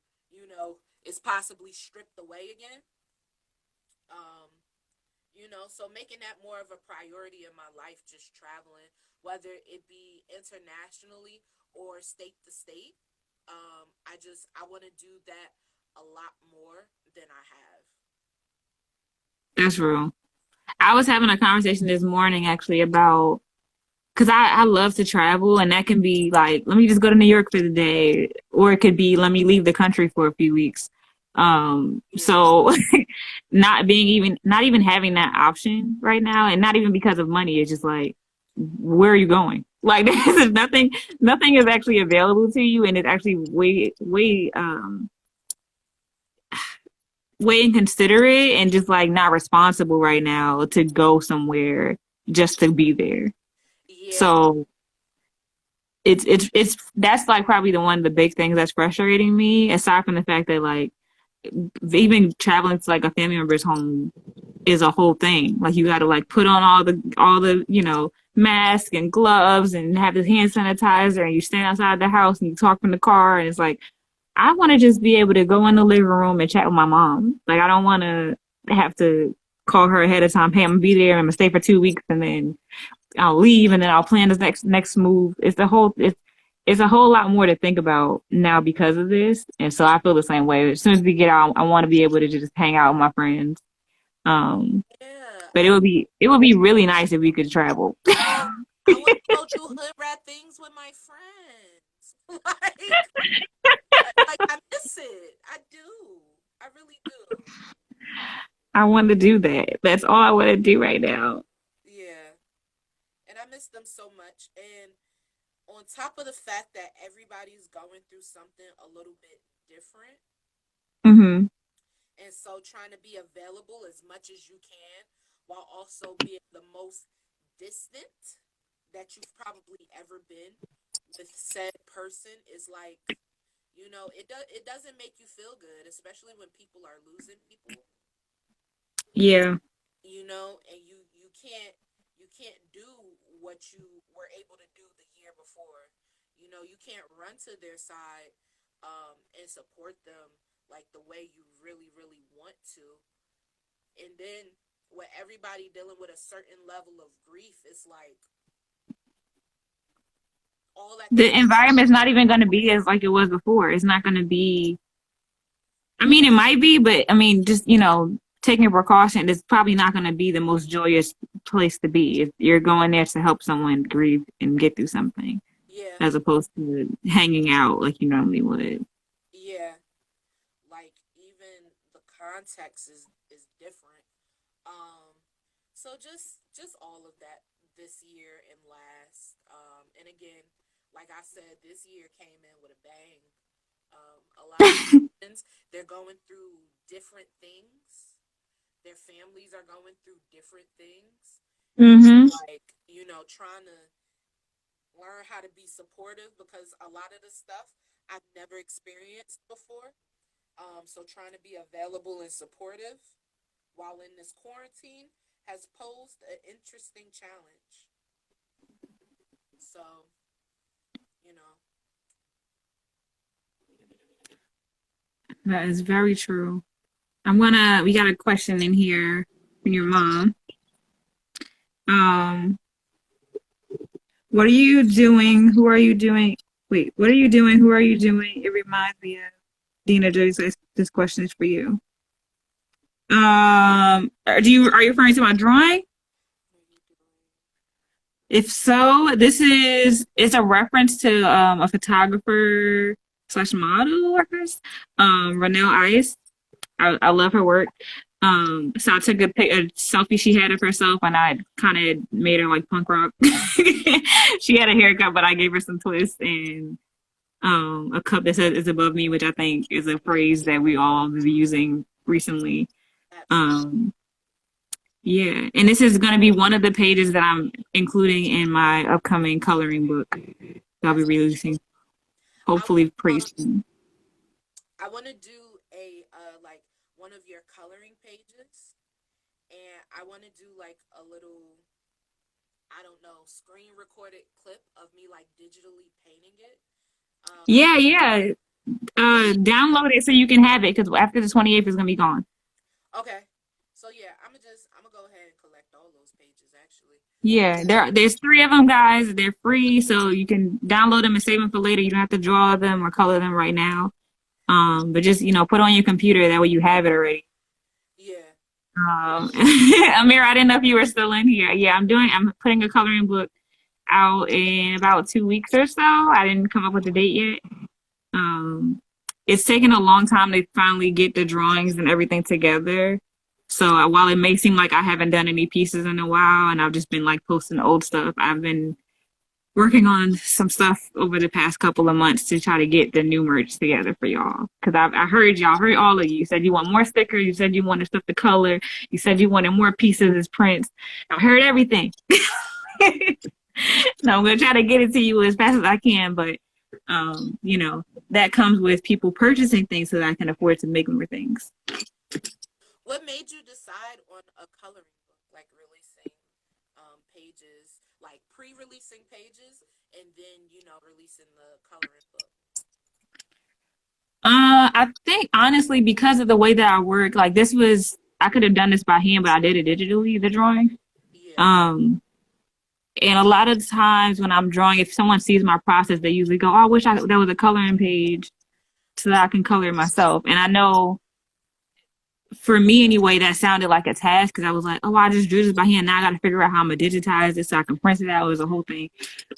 Speaker 1: it's possibly stripped away again. Um, so making that more of a priority in my life, just traveling, whether it be internationally or state to state. I want to do that a lot more than I have.
Speaker 2: That's real. I was having a conversation this morning actually about because I love to travel and that can be like, let me just go to New York for the day, or it could be let me leave the country for a few weeks.
Speaker 1: Yeah.
Speaker 2: So not even having that option right now, and not even because of money, it's just like, where are you going? Like there's nothing is actually available to you, and it's actually way inconsiderate and just like not responsible right now to go somewhere just to be there.
Speaker 1: Yeah.
Speaker 2: So it's that's like probably the one of the big things that's frustrating me, aside from the fact that like even traveling to like a family member's home is a whole thing. Like you got to like put on all the mask and gloves and have the hand sanitizer, and you stand outside the house and you talk from the car, and it's like I want to just be able to go in the living room and chat with my mom. Like I don't want to have to call her ahead of time. Hey, I'm gonna be there. I'm gonna stay for 2 weeks, and then I'll leave, and then I'll plan this next move. It's a whole lot more to think about now because of this, and so I feel the same way. As soon as we get out, I want to be able to just hang out with my friends. Um,
Speaker 1: Yeah.
Speaker 2: but it would be really nice if we could travel.
Speaker 1: I want to go do hood rat things with my friends. like I miss it. I do. I really do.
Speaker 2: I want to do that. That's all I want to do right now.
Speaker 1: Yeah. And I miss them so much. And on top of the fact that everybody's going through something a little bit different,
Speaker 2: Hmm.
Speaker 1: and so trying to be available as much as you can while also being the most distant that you've probably ever been with said person is like, it doesn't make you feel good, especially when people are losing people,
Speaker 2: Yeah.
Speaker 1: and you can't do what you were able to do the year before. You can't run to their side and support them like the way you really, really want to. And then with everybody dealing with a certain level of grief, it's like all at the
Speaker 2: The environment's not even going to be as like it was before. It's not going to be, I mean, it might be, but I mean, just, taking a precaution, it's probably not going to be the most joyous place to be if you're going there to help someone grieve and get through something,
Speaker 1: yeah,
Speaker 2: as opposed to hanging out like you normally would.
Speaker 1: yeah. Like even the context is different. So just all of that this year and last. And again, like I said, this year came in with a bang. A lot of friends, they're going through different things. Their families are going through different things.
Speaker 2: Mm-hmm.
Speaker 1: Like, trying to learn how to be supportive because a lot of the stuff I've never experienced before. So trying to be available and supportive while in this quarantine has posed an interesting challenge. So, you know,
Speaker 2: That is very true. We got a question in here from your mom. Um, what are you doing? Who are you doing? Wait, what are you doing? Who are you doing? It reminds me of Dina Joyce. This question is for you. Are you referring to my drawing?
Speaker 1: what are you doing?
Speaker 2: If so, it's a reference to a photographer slash model, I guess. Renelle Ice. I love her work. So I took a selfie she had of herself, and I kind of made her like punk rock. She had a haircut, but I gave her some twists and a cup that says "is above me," which I think is a phrase that we all be using recently.
Speaker 1: Absolutely.
Speaker 2: Um, yeah, and this is going to be one of the pages that I'm including in my upcoming coloring book that I'll be
Speaker 1: That's
Speaker 2: releasing,
Speaker 1: I want
Speaker 2: hopefully pretty soon.
Speaker 1: I want to do a like one of your coloring pages, and I want to do like a little, I don't know, screen recorded clip of me like digitally painting it. Um
Speaker 2: Yeah, yeah. Download it so you can have it because after the 28th it's gonna be gone.
Speaker 1: okay. So yeah, I'm gonna go ahead and collect all those pages actually.
Speaker 2: Yeah, there's three of them, guys. They're free, so you can download them and save them for later. You don't have to draw them or color them right now. But just put on your computer that way you have it already.
Speaker 1: Yeah.
Speaker 2: Amir, I didn't know if you were still in here. Yeah, I'm putting a coloring book out in about 2 weeks or so. I didn't come up with the date yet. Um, it's taken a long time to finally get the drawings and everything together. So while it may seem like I haven't done any pieces in a while and I've just been like posting old stuff, I've been working on some stuff over the past couple of months to try to get the new merch together for y'all. Because I heard y'all, heard all of you. You said you want more stickers. You said you wanted stuff to color. You said you wanted more pieces as prints. I heard everything. No, I'm gonna try to get it to you as fast as I can, but that comes with people purchasing things so that I can afford to make more things.
Speaker 1: What made you decide on a coloring book, like releasing pages, like pre-releasing pages, and then releasing the coloring book?
Speaker 2: I think honestly because of the way that I work, like I could have done this by hand, but I did it digitally, the drawing.
Speaker 1: Yeah,
Speaker 2: Um, and a lot of times when I'm drawing, if someone sees my process, they usually go, "Oh, I wish there was a coloring page so that I can color it myself." And I know for me anyway, that sounded like a task because I was like, "Oh, I just drew this by hand. Now I got to figure out how I'm gonna digitize it so I can print it out." It was a whole thing.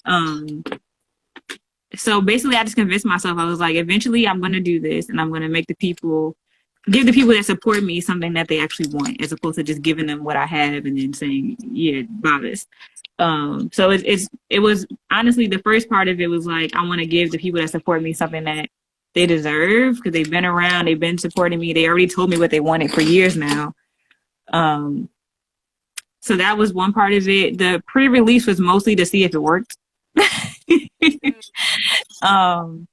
Speaker 2: Um, so basically, I just convinced myself. I was like, eventually, I'm gonna do this, and I'm gonna give the people that support me something that they actually want, as opposed to just giving them what I have and then saying, "Yeah, buy this." So it was honestly the first part of it was like I want to give the people that support me something that they deserve because they've been around, they've been supporting me, they already told me what they wanted for years now. Um, So that was one part of it. The pre-release was mostly to see if it worked.
Speaker 1: Mm,
Speaker 2: um,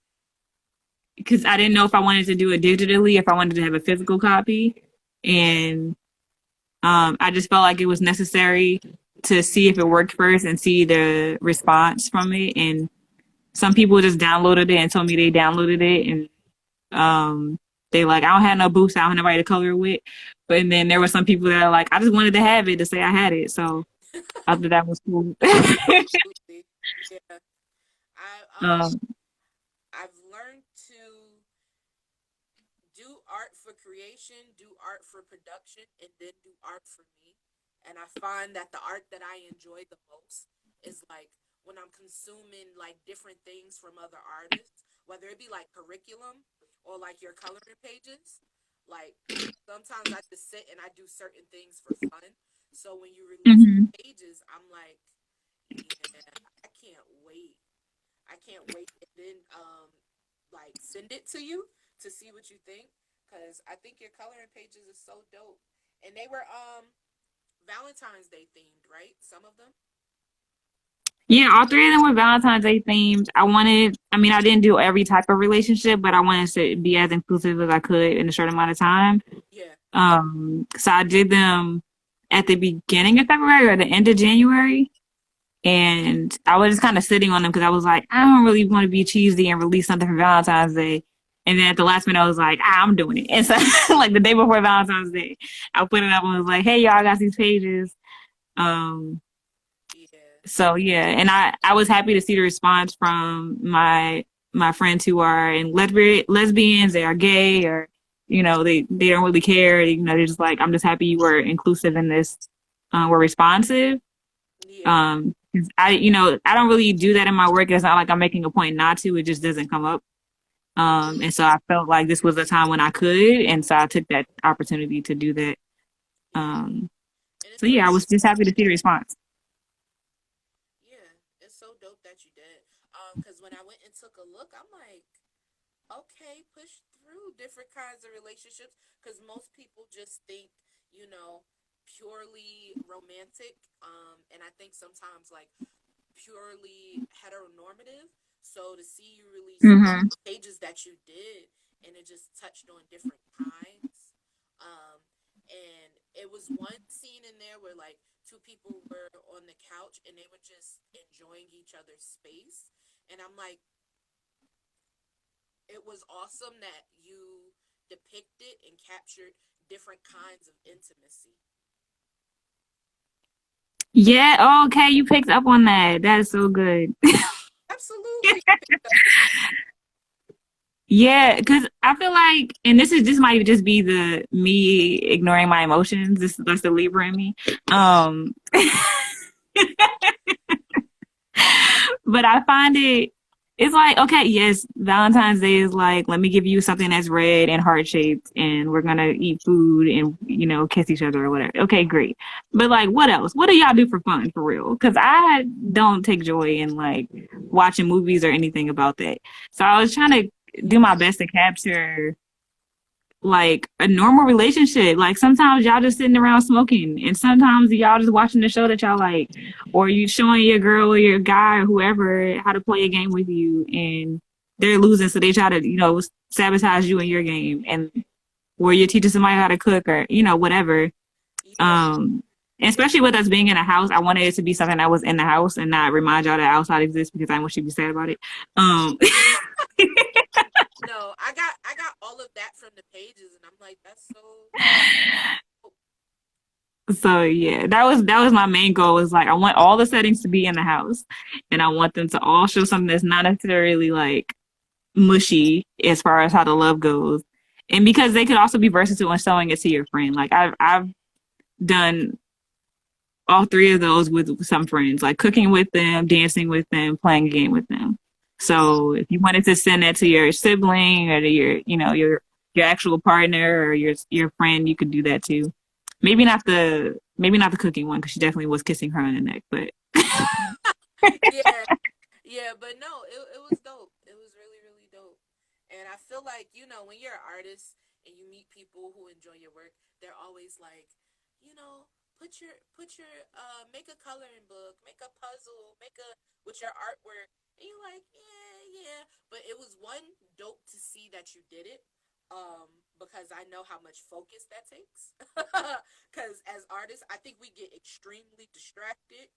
Speaker 2: because I didn't know if I wanted to do it digitally, if I wanted to have a physical copy.
Speaker 1: yeah.
Speaker 2: And I just felt like it was necessary to see if it worked first and see the response from it. And some people just downloaded it and told me they downloaded it and they like, I don't have no boost, I don't have nobody to color it with. But then there were some people that are like, I just wanted to have it to say I had it. So I thought that was cool.
Speaker 1: Absolutely. Yeah. I
Speaker 2: um,
Speaker 1: I've learned to do art for creation, do art for production, and then do art for me. And I find that the art that I enjoy the most is like when I'm consuming like different things from other artists, whether it be like curriculum or like your coloring pages. Like sometimes I just sit and I do certain things for fun. So when you release
Speaker 2: mhm.
Speaker 1: pages, I'm like, yeah, I can't wait. I can't wait and then like send it to you to see what you think because I think your coloring pages are so dope. And they were Valentine's Day themed, right? Some of them.
Speaker 2: Yeah, all three of them were Valentine's Day themed. I mean, I didn't do every type of relationship, but I wanted to be as inclusive as I could in a short amount of time.
Speaker 1: Yeah.
Speaker 2: So I did them at the beginning of February or the end of January. And I was just kind of sitting on them because I was like, I don't really want to be cheesy and release something for Valentine's Day. And then at the last minute, I was like, I'm doing it. And so, like the day before Valentine's Day, I put it up and was like, hey, y'all, I got these pages. Um,
Speaker 1: Yeah.
Speaker 2: so yeah, and I was happy to see the response from my friends who are in lesbians, they are gay, or they don't really care. They're just like, I'm just happy you were inclusive in this, were responsive.
Speaker 1: Yeah.
Speaker 2: 'Cause I don't really do that in my work. It's not like I'm making a point not to. It just doesn't come up. And so I felt like this was a time when I could, and so I took that opportunity to do that.
Speaker 1: Yeah.
Speaker 2: Um,
Speaker 1: And
Speaker 2: so
Speaker 1: it's so
Speaker 2: yeah, I was just happy to see the response.
Speaker 1: yeah, it's so dope that you did. Because when I went and took a look, I'm like, okay, push through different kinds of relationships. Because most people just think, you know, purely romantic. And I think sometimes like purely heteronormative. So to see you release
Speaker 2: Hmm.
Speaker 1: pages that you did and it just touched on different kinds. Um, and it was one scene in there where like two people were on the couch and they were just enjoying each other's space. And I'm like, it was awesome that you depicted and captured different kinds of intimacy.
Speaker 2: Yeah. Oh, okay. You picked up on that. That is so good.
Speaker 1: Absolutely.
Speaker 2: Yeah, because I feel like, and this might just be the me ignoring my emotions. That's the Libra in me. Um, but I find it's like, okay, yes, Valentine's Day is like, let me give you something that's red and heart shaped, and we're gonna eat food and kiss each other or whatever. Okay, great. But like, what else? What do y'all do for fun, for real? Because I don't take joy in like watching movies or anything about that. So I was trying to do my best to capture like a normal relationship. Like sometimes y'all just sitting around smoking, and sometimes y'all just watching the show that y'all like, or you showing your girl or your guy or whoever how to play a game with you, and they're losing, so they try to sabotage you in your game, and or you're teaching somebody how to cook or whatever.
Speaker 1: Yeah.
Speaker 2: Um, especially with us being in a house, I wanted it to be something that was in the house and not remind y'all that outside exists because I want you to be sad about it. Um,
Speaker 1: No, I got all of that from the pages, and I'm like, that's so. Oh,
Speaker 2: So yeah, that was my main goal. Is like I want all the settings to be in the house, and I want them to all show something that's not necessarily like mushy as far as how the love goes, and because they could also be versatile in showing it to your friend. Like I've done all three of those with some friends, like cooking with them, dancing with them, playing a game with them.
Speaker 1: yeah,
Speaker 2: So if you wanted to send that to your sibling or to your actual partner or your friend, you could do that too. Maybe not the cooking one because she definitely was kissing her on the neck, but
Speaker 1: yeah, yeah. But no, it was dope. It was really really dope. And I feel like when you're an artist and you meet people who enjoy your work, they're always like, you know, put your make a coloring book, make a puzzle, make a with your artwork. And you're like, yeah. But it was one dope to see that you did it. Because I know how much focus that takes. Because as artists, I think we get extremely distracted.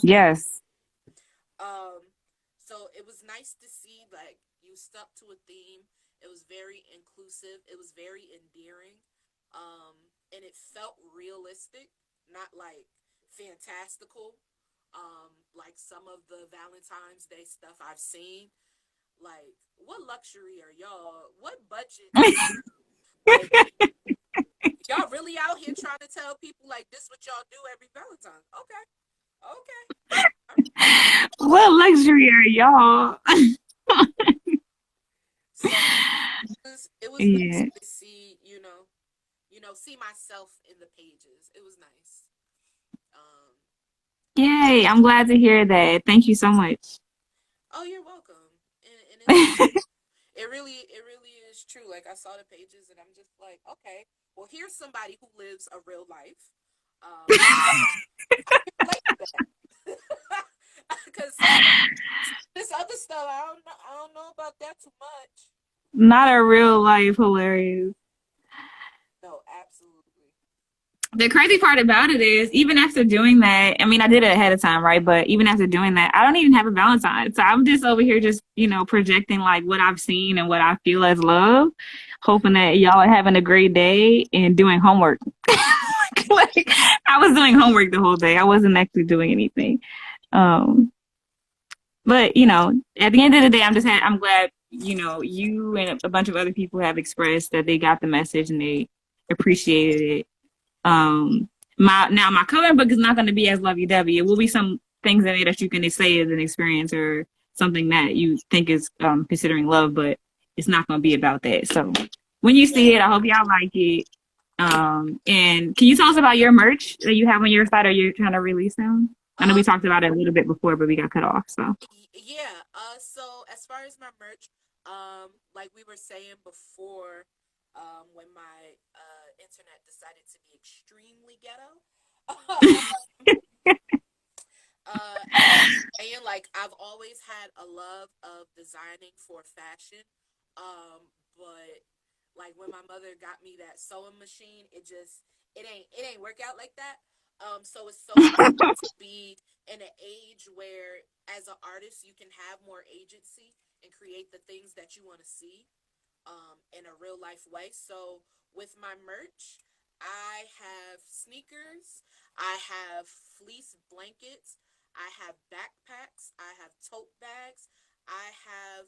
Speaker 2: Yes.
Speaker 1: Um, so it was nice to see like you stuck to a theme. It was very inclusive. It was very endearing. And it felt realistic, not like fantastical. Like some of the Valentine's Day stuff I've seen. Like, what luxury are y'all? What budget? Like, y'all really out here trying to tell people like this what y'all do every Valentine's? Okay, okay.
Speaker 2: What luxury are y'all?
Speaker 1: So it was nice
Speaker 2: Yeah.
Speaker 1: to see, see myself in the pages. It was nice. Um,
Speaker 2: Yay. I'm glad to hear that. Thank you so much.
Speaker 1: oh, you're welcome. And it really is true. Like I saw the pages and I'm just like, okay, well here's somebody who lives a real life. I can relate to that. Because this other stuff, I don't know about that too much.
Speaker 2: Not a real life hilarious.
Speaker 1: No, absolutely.
Speaker 2: The crazy part about it is, even after doing that, I mean, I did it ahead of time, right? But even after doing that, I don't even have a Valentine. So I'm just over here just, projecting like what I've seen and what I feel as love, hoping that y'all are having a great day and doing homework. Like, I was doing homework the whole day. I wasn't actually doing anything. Um, but at the end of the day, I'm glad, you and a bunch of other people have expressed that they got the message and they appreciated it. My coloring book is not going to be as lovey-dovey. It will be some things in it that you can say as an experience or something that you think is considering love, but it's not going to be about that. So when you see it, I hope y'all like it. And can you tell us about your merch that you have on your site or you're trying to release them? I know we
Speaker 1: Um,
Speaker 2: talked about it a little bit before, but we got cut off. So
Speaker 1: yeah. So as far as my merch, like we were saying before, when my internet decided to be extremely ghetto, as I was saying, like I've always had a love of designing for fashion. But like when my mother got me that sewing machine, it ain't work out like that. So it's so nice to be in an age where as an artist you can have more agency and create the things that you want to see in a real life way. So with my merch, I have sneakers, I have fleece blankets, I have backpacks, I have tote bags, I have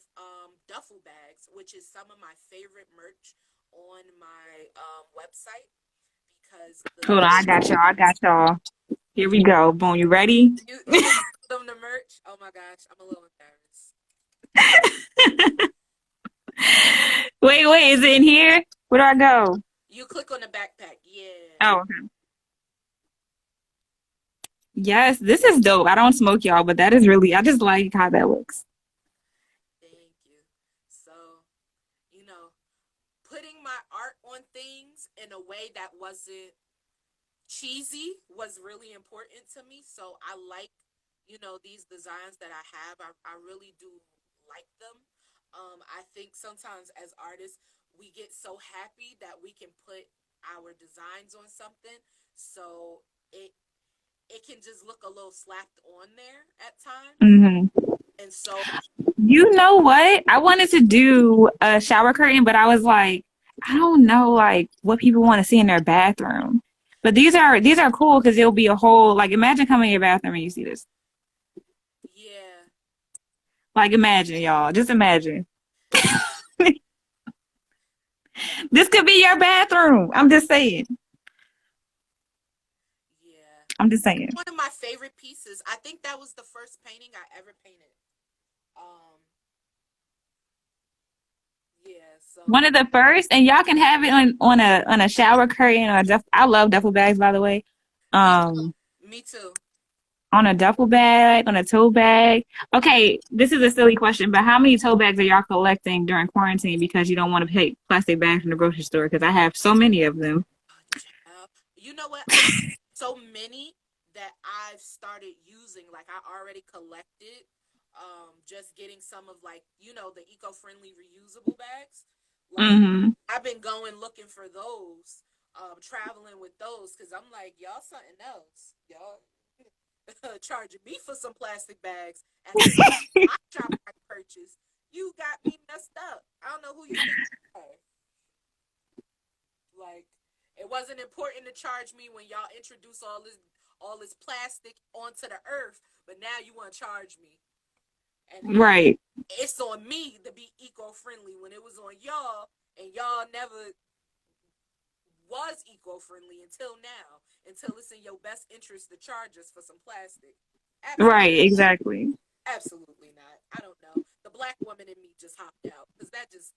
Speaker 1: duffel bags, which is some of my favorite merch on my website because
Speaker 2: hold on,
Speaker 1: the
Speaker 2: I got y'all. I got y'all. Here we go. Boom, you ready?
Speaker 1: you want them the merch? Oh my gosh, I'm a little embarrassed.
Speaker 2: Wait, is it in here? Where do I go?
Speaker 1: You click on the backpack, yeah.
Speaker 2: Oh, okay. Yes, this is dope. I don't smoke y'all, but that is really, I just like how that looks.
Speaker 1: Thank you. So, you know, putting my art on things in a way that wasn't cheesy was really important to me. So I like, these designs that I have. I really do like them. I think sometimes as artists, we get so happy that we can put our designs on something. So it can just look a little slapped on there at times.
Speaker 2: Hmm.
Speaker 1: And so,
Speaker 2: You know what? I wanted to do a shower curtain, but I was like, I don't know, like what people want to see in their bathroom. But these are cool because it'll be a whole like imagine coming in your bathroom and you see this.
Speaker 1: yeah,
Speaker 2: Like imagine, y'all. Just imagine. This could be your bathroom. I'm just saying.
Speaker 1: yeah.
Speaker 2: I'm just saying.
Speaker 1: One of my favorite pieces. I think that was the first painting I ever painted. Um, yeah, so
Speaker 2: One of the first, and y'all can have it on a shower curtain or I love duffel bags, by the way.
Speaker 1: me too.
Speaker 2: Um,
Speaker 1: Me too.
Speaker 2: on a duffel bag, on a tote bag. Okay, this is a silly question, but how many tote bags are y'all collecting during quarantine because you don't want to pay plastic bags from the grocery store? Because I have so many of them.
Speaker 1: Child. You know what? I so many that I've started using. Like I already collected. Just getting some of like the eco-friendly reusable bags. Like
Speaker 2: Mm-hmm.
Speaker 1: I've been going looking for those. Traveling with those because I'm like y'all something else. Y'all charging me for some plastic bags at the I shop I purchased. You got me messed up. I don't know who you think you are. Like it wasn't important to charge me when y'all introduced all this plastic onto the earth, but now you want to charge me. And
Speaker 2: Right.
Speaker 1: it's on me to be eco-friendly when it was on y'all and y'all never was eco-friendly until now, until it's in your best interest to charge us for some plastic. Absolutely.
Speaker 2: Right. Exactly.
Speaker 1: Absolutely not. I don't know. The black woman in me just hopped out because that just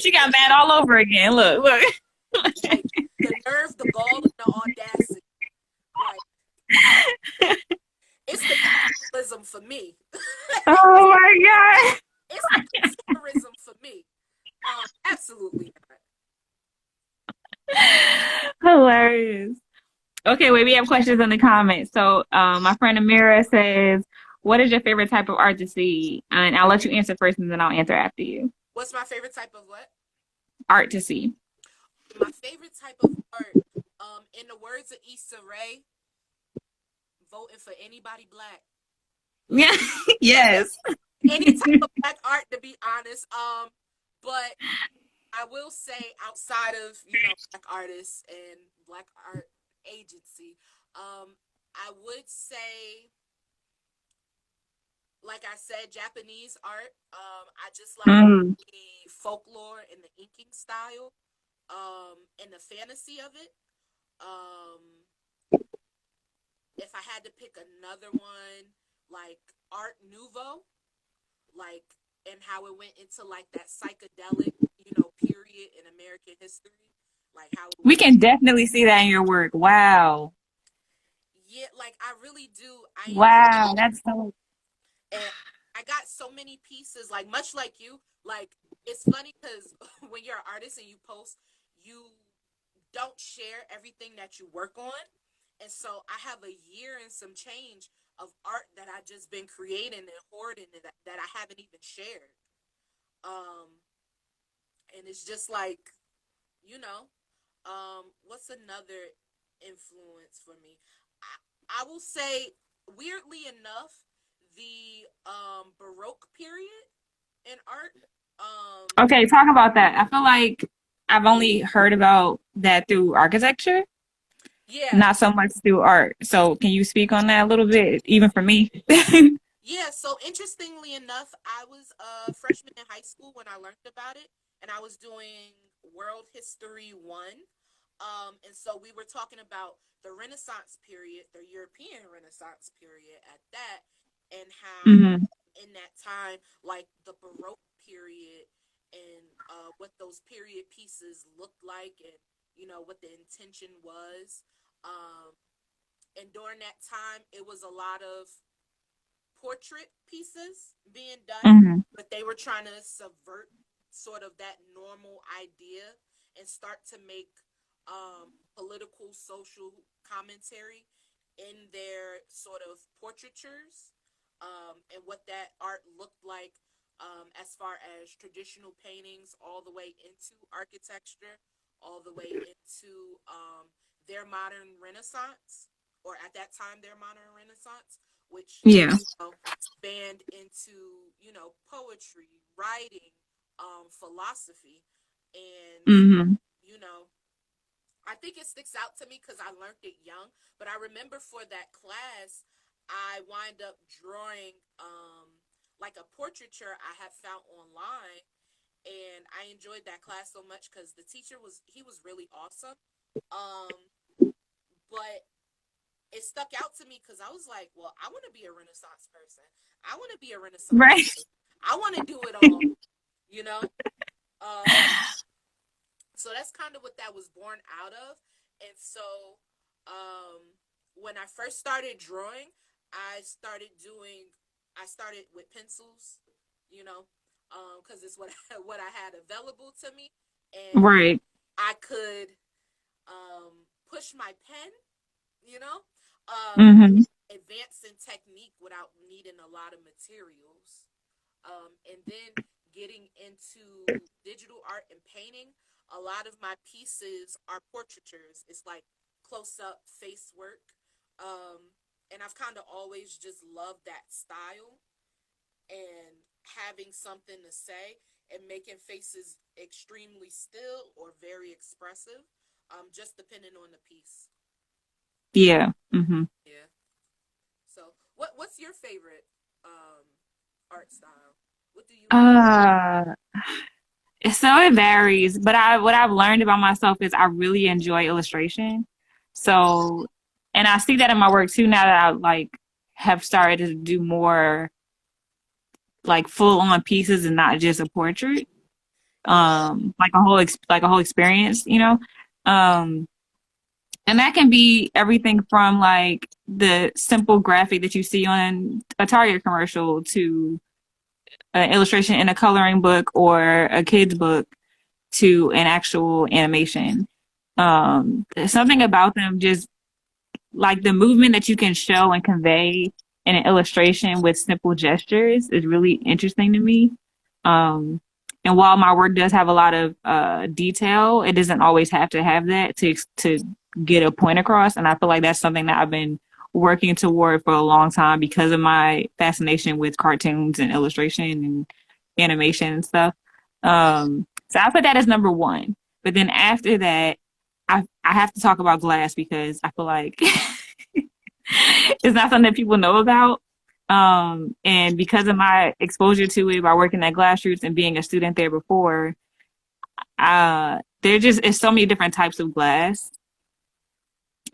Speaker 2: She got mad all over again. Look, look.
Speaker 1: like the nerve, the gall, and the audacity. Like it's the capitalism for me.
Speaker 2: Oh my
Speaker 1: It's the consumerism for me. Absolutely not.
Speaker 2: God. Hilarious. Okay, wait, we have questions in the comments. So, my friend Amira says, "What is your favorite type of art to see?" And I'll let you answer first, and then I'll answer after you.
Speaker 1: What's my favorite type of what?
Speaker 2: Art to see.
Speaker 1: My favorite type of art. In the words of Issa Rae, voting for anybody black.
Speaker 2: Yeah. Yes.
Speaker 1: Any type of black art, to be honest. But I will say, outside of black artists and black art agency, I would say, like I said, Japanese art. I just like
Speaker 2: Mm.
Speaker 1: the folklore and the inking style, and the fantasy of it. Um, if I had to pick another one, like Art Nouveau, like and how it went into like that psychedelic, period in American history, like how it
Speaker 2: We
Speaker 1: was.
Speaker 2: can definitely see that in your work. Wow.
Speaker 1: Yeah, like I really do. I enjoy
Speaker 2: Wow. That's so.
Speaker 1: and I got so many pieces, like much like you. Like it's funny because when you're an artist and you post, you don't share everything that you work on. And so I have a year and some change of art that I just been creating and hoarding that I haven't even shared. Um, and it's just like, you know, what's another influence for me? I will say, weirdly enough, the Baroque period in art.
Speaker 2: Okay, talk about that. I feel like I've only heard about that through architecture,
Speaker 1: Yeah,
Speaker 2: not so much through art. So, can you speak on that a little bit, even for me?
Speaker 1: yeah. So interestingly enough, I was a freshman in high school when I learned about it, and I was doing World History One. And so we were talking about the Renaissance period, the European Renaissance period at that, and how
Speaker 2: Hmm.
Speaker 1: in that time, like the Baroque period, and what those period pieces looked like, and what the intention was. Um, and during that time, it was a lot of portrait pieces being done,
Speaker 2: Hmm.
Speaker 1: but they were trying to subvert sort of that normal idea and start to make political, social commentary in their sort of portraitures, and what that art looked like, as far as traditional paintings, all the way into architecture, all the way into their modern Renaissance, or at that time, their modern Renaissance, which
Speaker 2: Yeah.
Speaker 1: spanned into poetry, writing, philosophy, and
Speaker 2: Hmm.
Speaker 1: you know I think it sticks out to me because I learned it young. But I remember for that class, I wind up drawing like a portraiture I had found online, and I enjoyed that class so much because the teacher was really awesome. Um, but it stuck out to me because I was like, well, I want to be a Renaissance person. I want to be a Renaissance
Speaker 2: Right.
Speaker 1: artist. I want to do it all, you know? Um, so that's kind of what that was born out of. And so when I first started drawing, I started doing, I started with pencils, because it's what, what I had available to me. And
Speaker 2: Right.
Speaker 1: I could push my pen, you know, um,
Speaker 2: Mm-hmm.
Speaker 1: advance in technique without needing a lot of materials. And then getting into digital art and painting, a lot of my pieces are portraitures. It's like close up face work. And I've kind of always just loved that style and having something to say and making faces extremely still or very expressive, just depending on the piece.
Speaker 2: Yeah. Mm-hmm.
Speaker 1: Yeah. So, what's your favorite um, art style? What do you like?
Speaker 2: Uh, so it varies, but what I've learned about myself is I really enjoy illustration. So, and I see that in my work too now that I like have started to do more like full on pieces and not just a portrait.
Speaker 1: Yeah.
Speaker 2: Like like a whole experience, you know. Um, and that can be everything from like the simple graphic that you see on a Target commercial to an illustration in a coloring book or a kid's book to an actual animation. There's something about them just like the movement that you can show and convey in an illustration with simple gestures is really interesting to me. Um, and while my work does have a lot of detail, it doesn't always have to have that to get a point across. And I feel like that's something that I've been working toward for a long time because of my fascination with cartoons and illustration and animation and stuff. So I put that as number one. But then after that, I have to talk about glass because I feel like it's not something that people know about. And because of my exposure to it by working at Glass Roots and being a student there before, there just is so many different types of glass.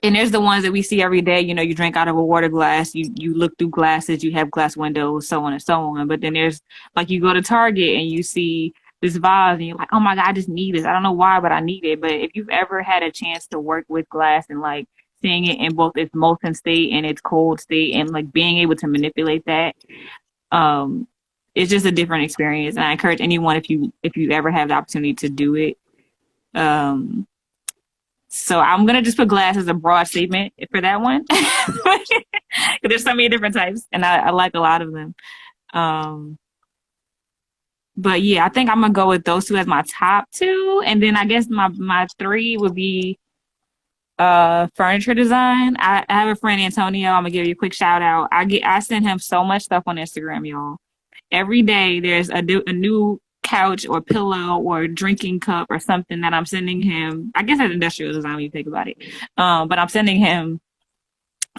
Speaker 2: And there's the ones that we see every day. You know, you drink out of a water glass, you look through glasses, you have glass windows, so on and so on. But then there's like you go to Target and you see this vase and you're like, oh my God, I just need this. I don't know why, but I need it. But if you've ever had a chance to work with glass and like seeing it in both its molten state and its cold state and like being able to manipulate that, um, it's just a different experience. And I encourage anyone if you ever have the opportunity to do it. Um, so I'm gonna just put glass as a broad statement for that one.
Speaker 1: Yeah.
Speaker 2: There's so many different types, and I like a lot of them. Um, but yeah, I think I'm gonna go with those two as my top two, and then I guess my three would be furniture design. I have a friend Antonio. I'm gonna give you a quick shout out. I send him so much stuff on Instagram, y'all. Every day there's a new couch or pillow or drinking cup or something that I'm sending him. I guess that's industrial design when you think about it. But I'm sending him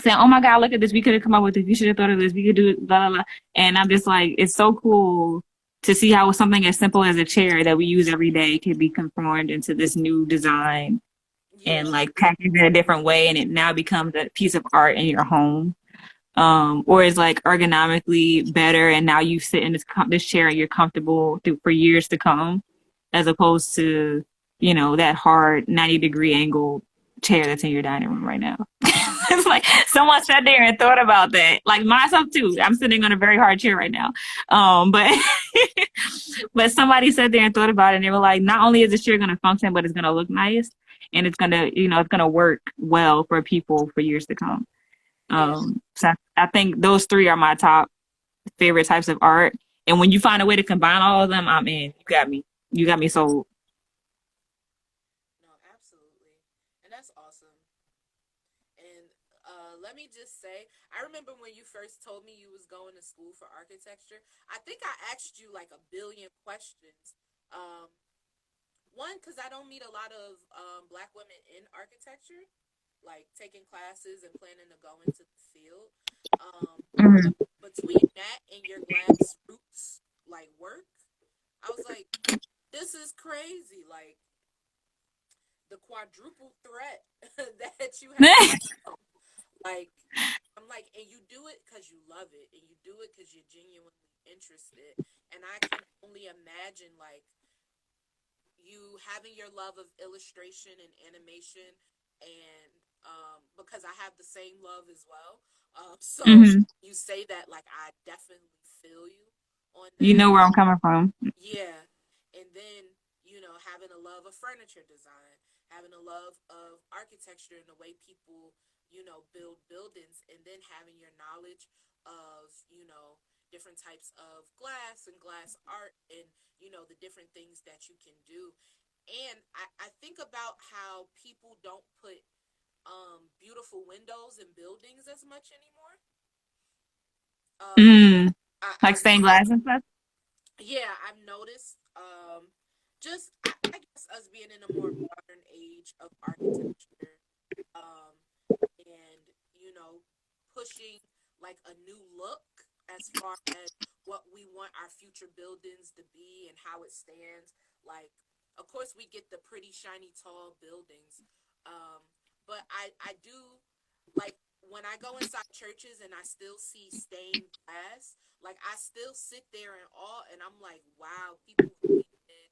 Speaker 2: saying, "Oh my God, look at this! We could have come up with this. We should have thought of this. We could do it." Blah blah blah. And I'm just like, it's so cool to see how something as simple as a chair that we use every day can be conformed into this new design and
Speaker 1: Yeah.
Speaker 2: like packaged in a different way, and it now becomes a piece of art in your home. Or is like ergonomically better, and now you sit in this chair and you're comfortable for years to come, as opposed to that hard 90-degree angle chair that's in your dining room right now. It's like someone sat there and thought about that. Like myself too. I'm sitting on a very hard chair right now. But but somebody sat there and thought about it and they were like, not only is this chair gonna function, but it's gonna look nice and it's gonna work well for people for years to come.
Speaker 1: Yeah.
Speaker 2: So I think those three are my top favorite types of art. And when you find a way to combine all of them, I'm in. You got me. You got me sold.
Speaker 1: No, absolutely. And that's awesome. And let me just say, I remember when you first told me you was going to school for architecture. I think I asked you like a billion questions. Um, One, because I don't meet a lot of black women in architecture, like taking classes and planning to go into the field. But
Speaker 2: Mm-hmm.
Speaker 1: between that and your glass roots, like work, I was like, this is crazy. Like the quadruple threat that you have now. Like, I'm like, and you do it because you love it, and you do it because you're genuinely interested. And I can only imagine, like, you having your love of illustration and animation, and because I have the same love as well. So
Speaker 2: Mm-hmm.
Speaker 1: you say that, like, I definitely feel you on
Speaker 2: You
Speaker 1: that.
Speaker 2: know where I'm coming from.
Speaker 1: Yeah. And then, having a love of furniture design. having a love of architecture and the way people, build buildings, and then having your knowledge of, different types of glass and glass art, and, the different things that you can do. And I think about how people don't put beautiful windows in buildings as much anymore. Um,
Speaker 2: Mm, like
Speaker 1: I've
Speaker 2: stained glass and stuff.
Speaker 1: Yeah, I've noticed. Just I guess us being in a more modern age of architecture, um, and pushing like a new look as far as what we want our future buildings to be and how it stands. Like, of course, we get the pretty, shiny, tall buildings, but I do like when I go inside churches and I still see stained glass. Like, I still sit there in awe, and I'm like, wow, people really did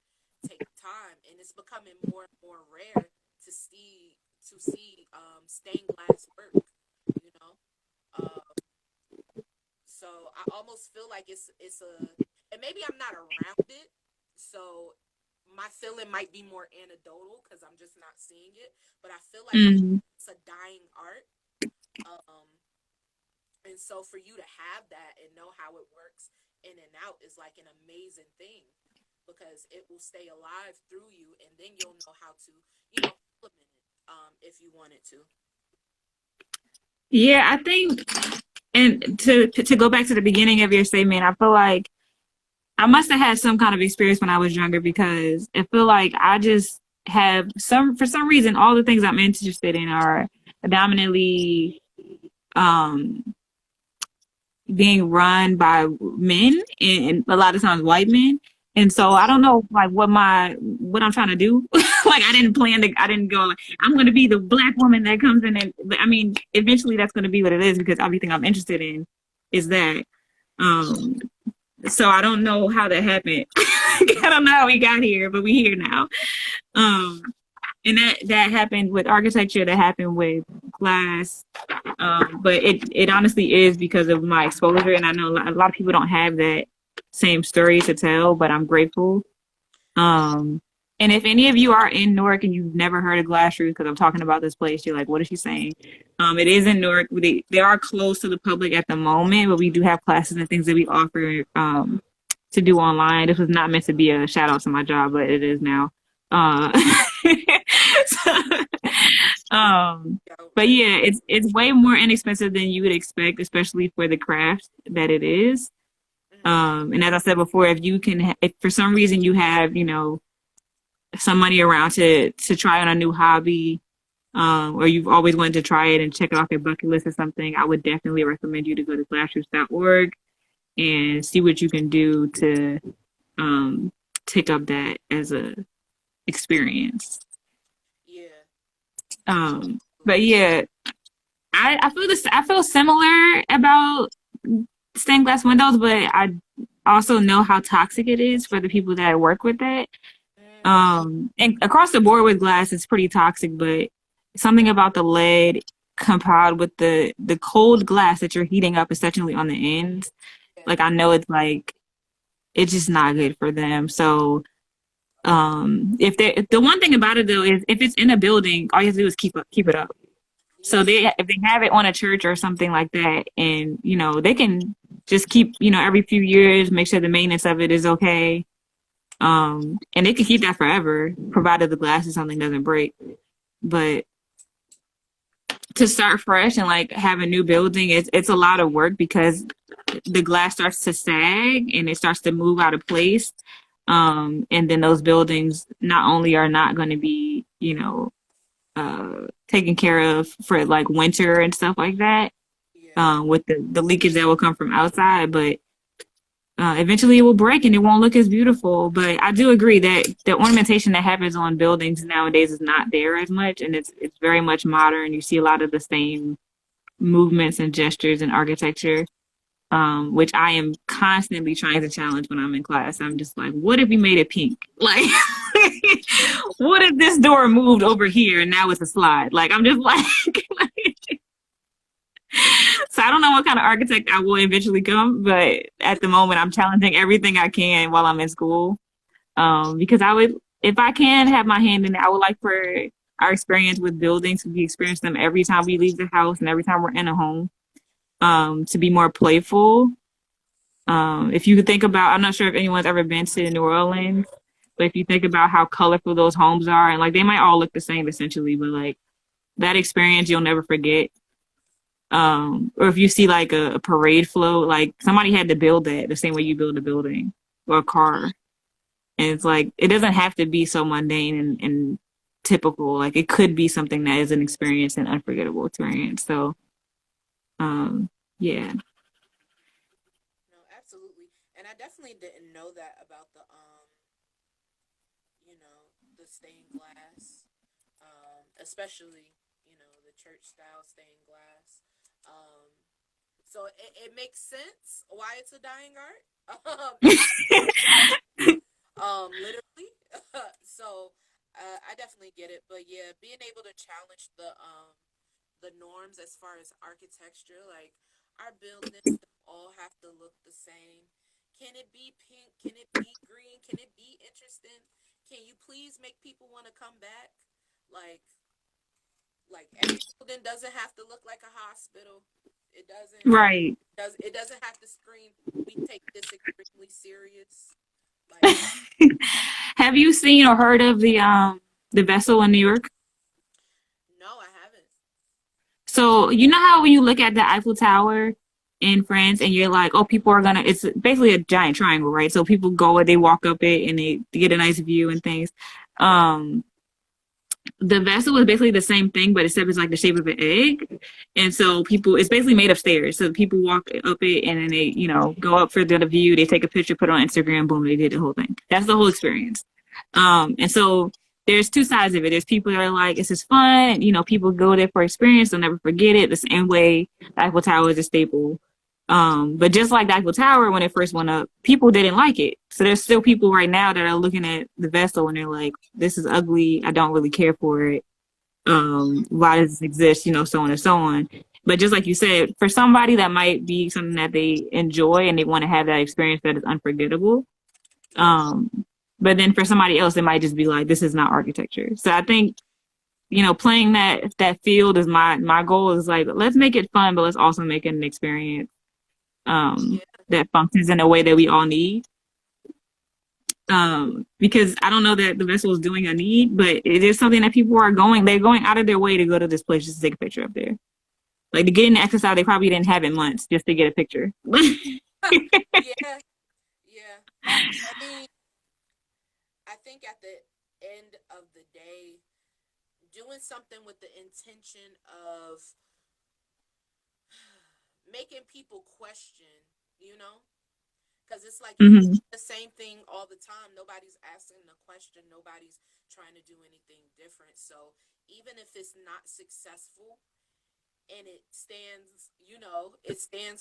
Speaker 1: take time, and it's becoming more and more rare to see stained glass work. You know, um, so I almost feel like it's a, and maybe I'm not around it, so my feeling might be more anecdotal because I'm just not seeing it. But I feel like
Speaker 2: Mm.
Speaker 1: it's a dying art. Um, and so for you to have that and know how it works in and out is like an amazing thing because it will stay alive through you, and then you'll know how to, implement it if you wanted to.
Speaker 2: Yeah, I think, and to go back to the beginning of your statement, I feel like I must have had some kind of experience when I was younger because I feel like I just have for some reason all the things I'm interested in are predominantly um being run by men and a lot of times white men. And so I don't know like what I'm trying to do. Like I didn't go like I'm gonna be the black woman that comes in and I mean eventually that's gonna be what it is because everything I'm interested in is that. Um so I don't know how that happened. I don't know how we got here, but we here now. Um and that happened with architecture, that happened with glass, but it honestly is because of my exposure, and I know a lot of people don't have that same story to tell, but I'm grateful. Um, and if any of you are in Newark and you've never heard of Glass Roots, because I'm talking about this place, you're like, what is she saying? It is in Newark. They are closed to the public at the moment, but we do have classes and things that we offer to do online. This was not meant to be a shout out to my job, but it is now. Uh, so, um,
Speaker 1: Yeah,
Speaker 2: but
Speaker 1: right.
Speaker 2: yeah, it's way more inexpensive than you would expect, especially for the craft that it is.
Speaker 1: Mm-hmm.
Speaker 2: And as I said before, if you can, if for some reason you have, some money around to try on a new hobby, or you've always wanted to try it and check it off your bucket list or something, I would definitely recommend you to go to classroots.org and see what you can do to um, take up that as a experience.
Speaker 1: Yeah,
Speaker 2: But
Speaker 1: absolutely.
Speaker 2: yeah, I feel this. I feel similar about stained glass windows, but I also know how toxic it is for the people that work with it.
Speaker 1: Mm,
Speaker 2: And across the board with glass, it's pretty toxic, but something about the lead compiled with the cold glass that you're heating up essentially on the ends.
Speaker 1: yeah.
Speaker 2: Like I know it's like it's just not good for them. So if the one thing about it though is if it's in a building, all you have to do is keep it up. So
Speaker 1: Yeah.
Speaker 2: if they have it on a church or something like that, and they can just keep every few years make sure the maintenance of it is okay. And they can keep that forever, provided the glass or something doesn't break. But to start fresh and like have a new building, it's a lot of work because the glass starts to sag and it starts to move out of place. And then those buildings not only are not going to be, taken care of for like winter and stuff like that,
Speaker 1: Yeah.
Speaker 2: with the leakage that will come from outside, but eventually it will break and it won't look as beautiful. But I do agree that the ornamentation that happens on buildings nowadays is not there as much, and it's very much modern. You see a lot of the same movements and gestures in architecture, which I am constantly trying to challenge when I'm in class. I'm just like, what if we made it pink? Like, what if this door moved over here and now it's a slide? Like, I'm just like, so I don't know what kind of architect I will eventually come, but at the moment, I'm challenging everything I can while I'm in school. Because I would, if I can have my hand in it, I would like for our experience with buildings. We experience them every time we leave the house and every time we're in a home. To be more playful. If you think about, I'm not sure if anyone's ever been to New Orleans, but if you think about how colorful those homes are, and like they might all look the same essentially, but like that experience you'll never forget. Or if you see like a parade float, like somebody had to build that the same way you build a building or a car. And it's like it doesn't have to be so mundane and typical. Like it could be something that is an experience, an unforgettable experience. So yeah.
Speaker 1: No, absolutely. And I definitely didn't know that about the the stained glass. Especially, the church style stained glass. Um so it makes sense why it's a dying art. It makes literally. So I definitely get it, but yeah, being able to challenge the norms as far as architecture, like our buildings don't all have to look the same. Can it be pink? Can it be green? Can it be interesting? Can you please make people want to come back? Like every building doesn't have to look like a hospital. It doesn't
Speaker 2: Right.
Speaker 1: it doesn't have to scream we take this extremely serious. Like,
Speaker 2: Have you seen or heard of the vessel in New York?
Speaker 1: no, I haven't.
Speaker 2: So you know how when you look at the Eiffel Tower in France and you're like, oh, people are gonna it's basically a giant triangle, right? So people go and they walk up it and they get a nice view and things. Um the vessel is basically the same thing, but except it's like the shape of an egg. And so people, it's basically made of stairs. So people walk up it and then they, go up for the view. They take a picture, put it on Instagram, boom, they did the whole thing. That's the whole experience. And so there's two sides of it. There's people that are like, this is fun. People go there for experience. They'll never forget it. The same way the Eiffel Tower is a staple. But just like the Eiffel Tower, when it first went up, people didn't like it. So there's still people right now that are looking at the vessel and they're like, this is ugly. I don't really care for it. Why does this exist? So on and so on. But just like you said, for somebody that might be something that they enjoy and they want to have that experience that is unforgettable.
Speaker 1: Yeah.
Speaker 2: But then for somebody else, it might just be like, this is not architecture. So I think, playing that field is my goal is like, let's make it fun, but let's also make it an experience
Speaker 1: Yeah.
Speaker 2: that functions in a way that we all need. Because I don't know that the vessel is doing a need, but it is something that people they're going out of their way to go to this place just to take a picture up there. Like to get in the exercise, they probably didn't have in months just to get a picture.
Speaker 1: Yeah. Yeah. I mean, I think at the end of the day, doing something with the intention of making people question, you know? Because it's like if you
Speaker 2: Hmm.
Speaker 1: do the same thing all the time, nobody's asking a question, nobody's trying to do anything different. So even if it's not successful and it stands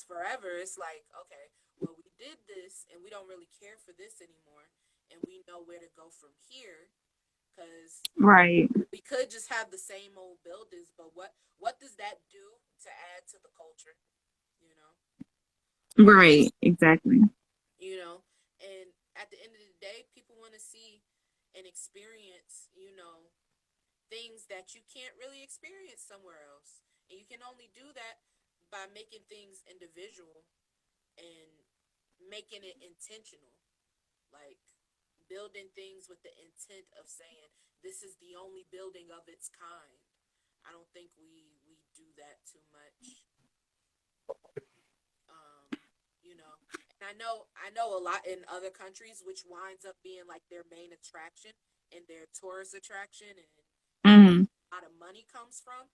Speaker 1: forever, it's like, okay, well, we did this and we don't really care for this anymore. And we know where to go from here because
Speaker 2: Right.
Speaker 1: we could just have the same old buildings, but what does that do to add to the culture? You know,
Speaker 2: Right. Exactly.
Speaker 1: you know, and at the end of the day, people want to see and experience, things that you can't really experience somewhere else, and you can only do that by making things individual and making it intentional, like building things with the intent of saying this is the only building of its kind. I don't think we do that too much. Um, and I know a lot in other countries, which winds up being like their main attraction and their tourist attraction, and where
Speaker 2: Hmm.
Speaker 1: a lot of money comes from.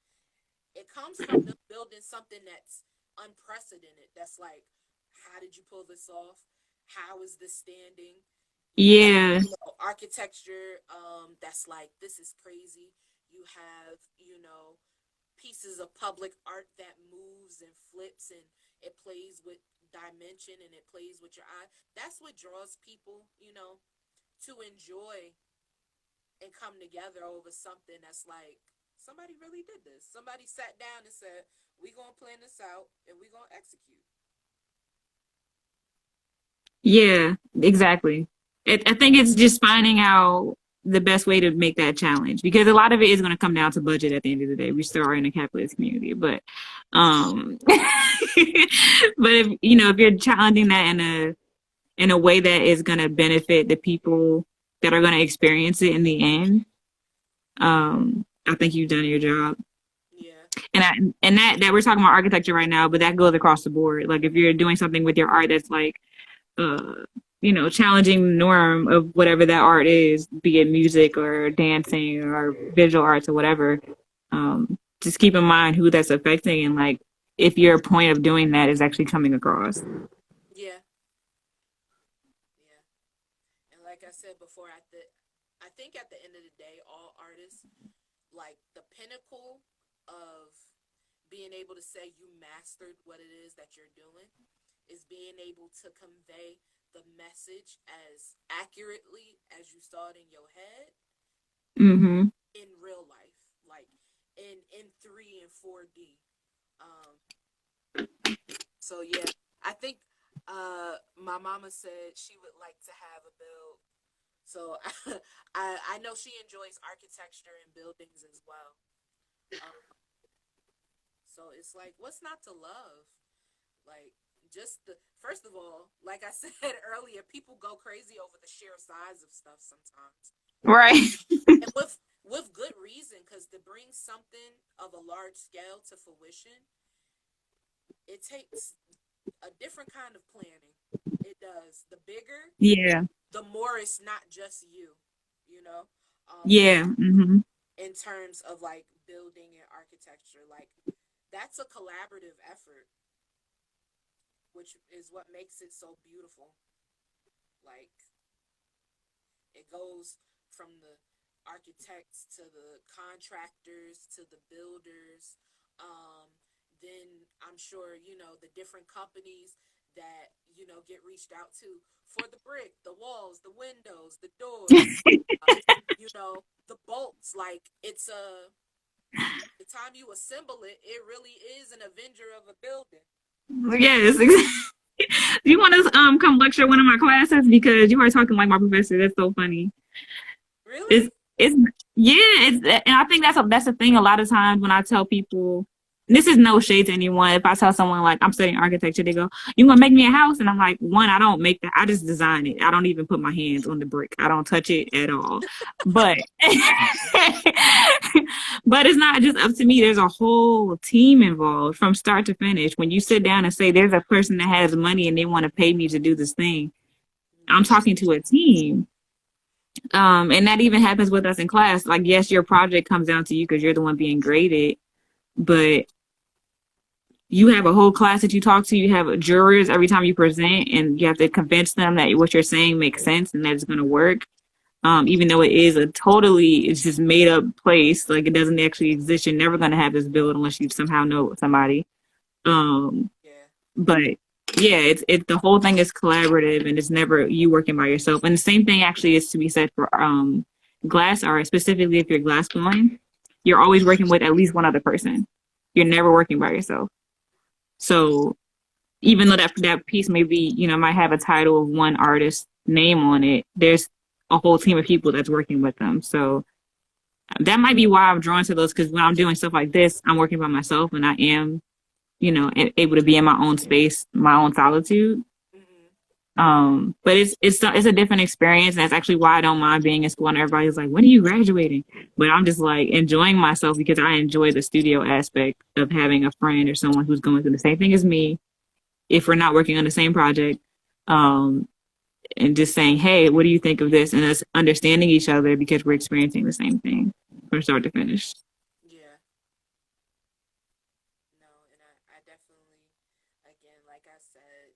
Speaker 1: It comes from them building something that's unprecedented. That's like, how did you pull this off? How is this standing? You have
Speaker 2: Yeah.
Speaker 1: architecture that's like, this is crazy. You have pieces of public art that moves and flips and it plays with dimension and it plays with your eye. That's what draws people to enjoy and come together over something that's like, somebody really did this. Somebody sat down and said, we gonna plan this out and we gonna execute.
Speaker 2: Yeah. Exactly. I think it's just finding out. the best way to make that challenge, because a lot of it is going to come down to budget at the end of the day. We still are in a capitalist community, but but if you know, if you're challenging that in a way that is going to benefit the people that are going to experience it in the end, I think you've done your job.
Speaker 1: Yeah.
Speaker 2: And that we're talking about architecture right now, but that goes across the board. Like if you're doing something with your art that's like uh you know, challenging the norm of whatever that art is, be it music or dancing or visual arts or whatever, just keep in mind who that's affecting, and like if your point of doing that is actually coming across.
Speaker 1: Yeah. Yeah. And like I said before, I think at the end of the day, all artists, like the pinnacle of being able to say you mastered what it is that you're doing is being able to convey the message as accurately as you saw it in your head
Speaker 2: Mm-hmm.
Speaker 1: in real life, like in 3 and 4D. Um, so yeah, I think my mama said she would like to have a build. So I know she enjoys architecture and buildings as well. Um, so it's like, what's not to love? Like, just the first of all, like I said earlier, people go crazy over the sheer size of stuff sometimes,
Speaker 2: Right.
Speaker 1: and with good reason, because to bring something of a large scale to fruition, it takes a different kind of planning. It does. The bigger,
Speaker 2: Yeah.
Speaker 1: the more it's not just you, you know. In
Speaker 2: Yeah. Mm-hmm.
Speaker 1: in terms of like building and architecture, like that's a collaborative effort, which is what makes it so beautiful. Like it goes from the architects to the contractors to the builders. Um, then I'm sure you know the different companies that you know get reached out to for the brick, the walls, the windows, the doors. Uh, you know the bolts. Like it's a the time you assemble it, it really is an avenger of a building.
Speaker 2: Yes. Do you want to come lecture one of my classes, because you are talking like my professor? That's so funny.
Speaker 1: Really?
Speaker 2: It's yeah, and I think that's the thing. A lot of times when I tell people, this is no shade to anyone. If I tell someone like I'm studying architecture, they go, "You gonna make me a house?" And I'm like, one, I don't make that. I just design it. I don't even put my hands on the brick. I don't touch it at all. But but it's not just up to me. There's a whole team involved from start to finish. When you sit down and say, "There's a person that has money and they want to pay me to do this thing," I'm
Speaker 1: Yeah.
Speaker 2: talking to a team. And that even happens with us in class. Like, yes, your project comes down to you because you're the one being graded, but you have a whole class that you talk to. You have jurors every time you present, and you have to convince them that what you're saying makes sense and that it's going to work. Even though it is a totally, it's just made up place. Like, it doesn't actually exist. You're never going to have this build unless you somehow know somebody. Um,
Speaker 1: Yeah.
Speaker 2: but yeah, it's the whole thing is collaborative, and it's never you working by yourself. And the same thing actually is to be said for glass art, specifically if you're glass blowing. You're always working with at least one other person. You're never working by yourself. So even though that piece may be, you know, might have a title of one artist's name on it, there's a whole team of people that's working with them. So that might be why I'm drawn to those, because when I'm doing stuff like this, I'm working by myself and I am, you know, able to be in my own space, my own solitude.
Speaker 1: Mm-hmm.
Speaker 2: But it's a different experience, and that's actually why I don't mind being in school. And everybody's like, "When are you graduating?" But I'm just like enjoying myself because I enjoy the studio aspect of having a friend or someone who's going through the same thing as me. If we're not working on the same project, um, and just saying, "Hey, what do you think of this?" and us understanding each other because we're experiencing the same thing from start to finish.
Speaker 1: Yeah. No, and I definitely, again, like I said,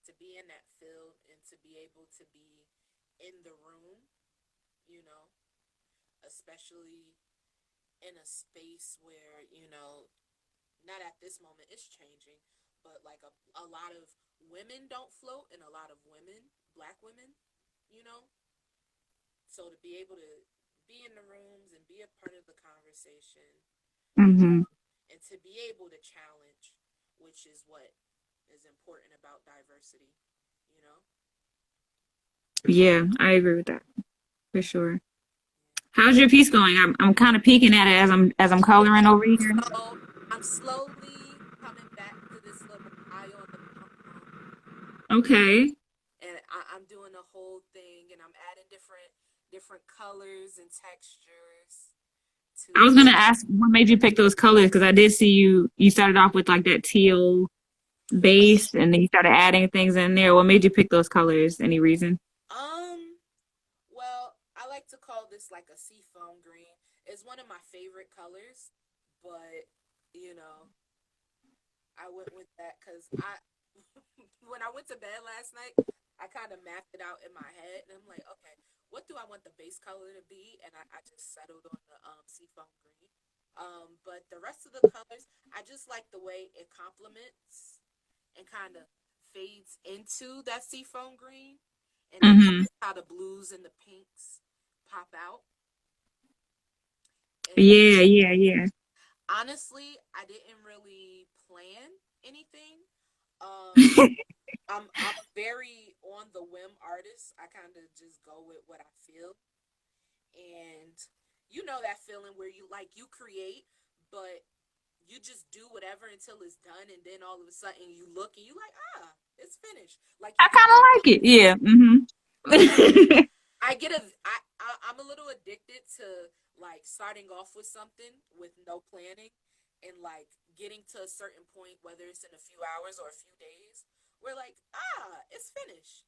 Speaker 1: to be in that field and to be able to be in the room, you know, especially in a space where, you know, not at this moment, it's changing, but like a lot of women don't float and a lot of women, black women, you know, so to be able to be in the rooms and be a part of the conversation,
Speaker 2: Hmm.
Speaker 1: and to be able to challenge, which is what is important about diversity, you know?
Speaker 2: Yeah, I agree with that for sure. How's your piece going? I'm kind of peeking at it as I'm coloring over here.
Speaker 1: So I'm slowly coming back to this little eye on the mountain,
Speaker 2: Okay.
Speaker 1: and I'm doing the whole thing, and I'm adding different colors and textures
Speaker 2: I
Speaker 1: to
Speaker 2: was
Speaker 1: it.
Speaker 2: gonna ask what made you pick those colors because I did see you started off with like that teal base and then you started adding things in there. What made you pick those colors? Any reason?
Speaker 1: Um, well, I like to call this like a seafoam green. It's one of my favorite colors, but you know, I went with that because I when I went to bed last night, I kind of mapped it out in my head, and I'm like, okay, what do I want the base color to be? And I just settled on the seafoam green. But the rest of the colors, I just like the way it complements and kind of fades into that seafoam green, and then
Speaker 2: Mm-hmm.
Speaker 1: how the blues and the pinks pop out. And
Speaker 2: Yeah, yeah, yeah.
Speaker 1: honestly, I didn't really plan anything. Um, I'm a very on the whim artist. I kind of just go with what I feel, and you know that feeling where you create, but you just do whatever until it's done, and then all of a sudden you look and you like, it's finished. Like
Speaker 2: I
Speaker 1: you
Speaker 2: kind of like it. Yeah.
Speaker 1: um
Speaker 2: Mm-hmm.
Speaker 1: I get a I'm a little addicted to like starting off with something with no planning and like getting to a certain point, whether it's in a few hours or a few days, where like, it's finished.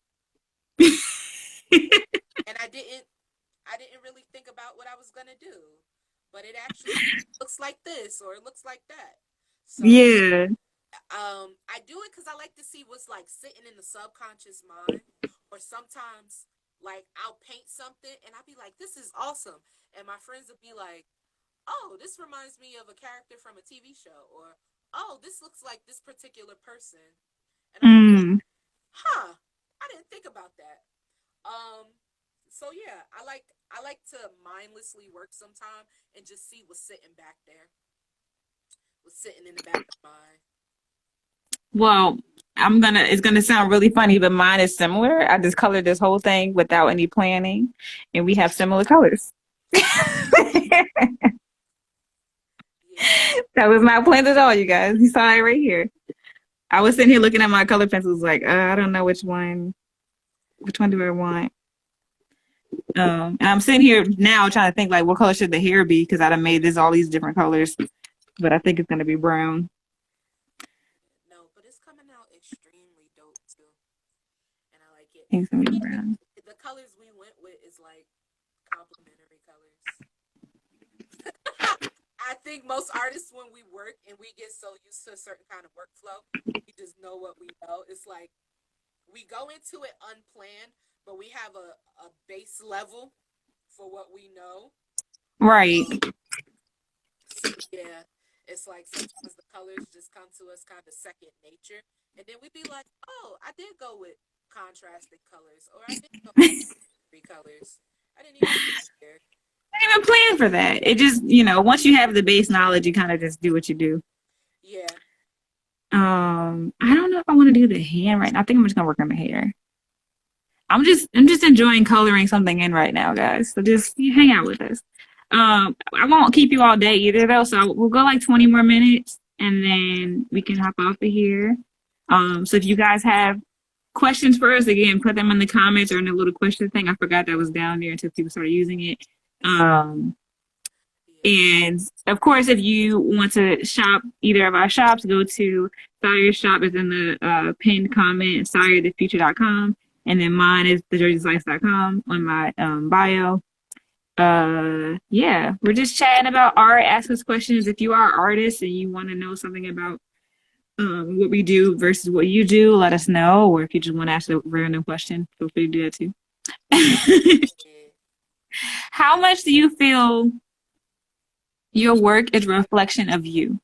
Speaker 1: And I didn't really think about what I was gonna do. But it actually looks like this or it looks like that. So
Speaker 2: Yeah.
Speaker 1: I do it because I like to see what's like sitting in the subconscious mind. Or sometimes like I'll paint something and I'll be like, this is awesome. And my friends will be like, oh, this reminds me of a character from a TV show, or oh, this looks like this particular person. And I'll be like,
Speaker 2: Mm.
Speaker 1: huh, I didn't think about that. Um so yeah, I like to mindlessly work sometime and just see what's sitting back there. What's sitting in the back of my
Speaker 2: Well, it's gonna sound really funny, but mine is similar. I just colored this whole thing without any planning, and we have similar colors.
Speaker 1: yeah.
Speaker 2: That was not planned at all, you guys. You saw it right here. I was sitting here looking at my color pencils, like, I don't know which one. Which one do I want? And I'm sitting here now trying to think, like, what color should the hair be? Because I'd have made this all these different colors, but I think it's gonna be brown.
Speaker 1: No, but it's coming out extremely dope too. And I like it.
Speaker 2: I think it's gonna
Speaker 1: I
Speaker 2: be
Speaker 1: mean,
Speaker 2: brown.
Speaker 1: the colors we went with is like complementary colors. I think most artists, when we work and we get so used to a certain kind of workflow, we just know what we know. It's like we go into it unplanned, but we have a base level for what we know.
Speaker 2: Right.
Speaker 1: So yeah, it's like sometimes the colors just come to us kind of second nature, and then we'd be like, "Oh, I did go with contrasted colors, or I did go with three colors. I didn't even care."
Speaker 2: I didn't even plan for that. It just, once you have the base knowledge, you kind of just do what you do.
Speaker 1: Yeah,
Speaker 2: I don't know if I want to do the hand right now. I think I'm just gonna work on the hair. I'm just enjoying coloring something in right now, guys. So just hang out with us. I won't keep you all day either though, so we'll go like 20 more minutes and then we can hop off of here. So if you guys have questions for us, again, put them in the comments or in the little question thing. I forgot that was down there until people started using it. Um,
Speaker 1: yeah.
Speaker 2: and of course, if you want to shop either of our shops, go to Psyire shop is in the pinned comment, PsyreTheFuture.com. And then mine is TheJerseySlice.com on my bio. Yeah, we're just chatting about art. Ask us questions if you are artists and you want to know something about what we do versus what you do. Let us know, or if you just want to ask a random question, feel free to do that too.
Speaker 1: Yeah.
Speaker 2: How much do you feel your work is a reflection of you?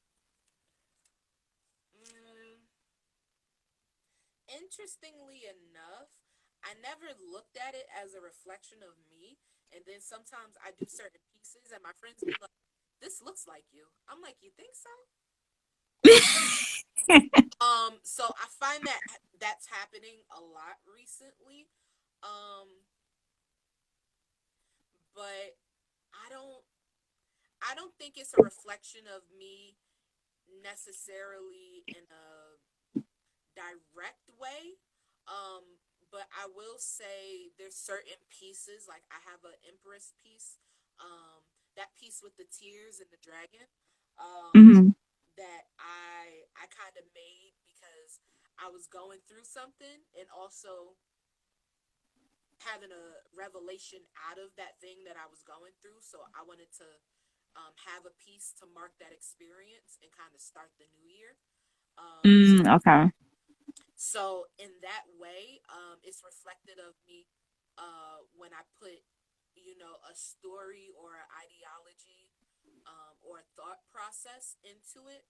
Speaker 1: Mm, interestingly enough, I never looked at it as a reflection of me. And then sometimes I do certain pieces, and my friends be like, "This looks like you." I'm like, "You think so?" So I find that that's happening a lot recently. Um, but I don't I don't think it's a reflection of me necessarily in a direct way. But I will say there's certain pieces, like I have an Empress piece, that piece with the tears and the dragon, um,
Speaker 2: Hmm.
Speaker 1: that I kind of made because I was going through something and also having a revelation out of that thing that I was going through. So I wanted to have a piece to mark that experience and kind of start the new year. Um,
Speaker 2: Okay.
Speaker 1: So in that way, it's reflected of me when I put, a story or an ideology or a thought process into it.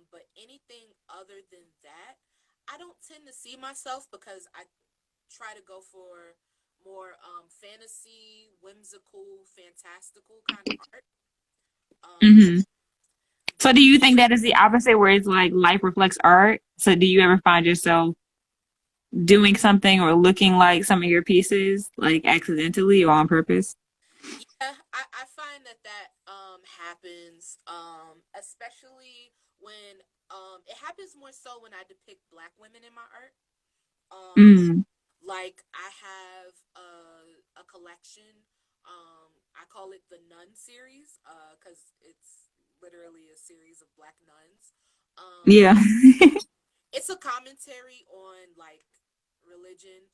Speaker 1: But anything other than that, I don't tend to see myself because I try to go for more fantasy, whimsical, fantastical kind of art. Um,
Speaker 2: Hmm. So
Speaker 1: but
Speaker 2: do you think that is the opposite where it's like life reflects art? So do you ever find yourself doing something or looking like some of your pieces, like accidentally or on purpose?
Speaker 1: yeah, I find that happens, especially when it happens more so when I depict black women in my art. Um,
Speaker 2: Mm.
Speaker 1: like I have a collection. I call it the Nun Series, because it's literally a series of black nuns.
Speaker 2: Yeah.
Speaker 1: It's a commentary on like religion,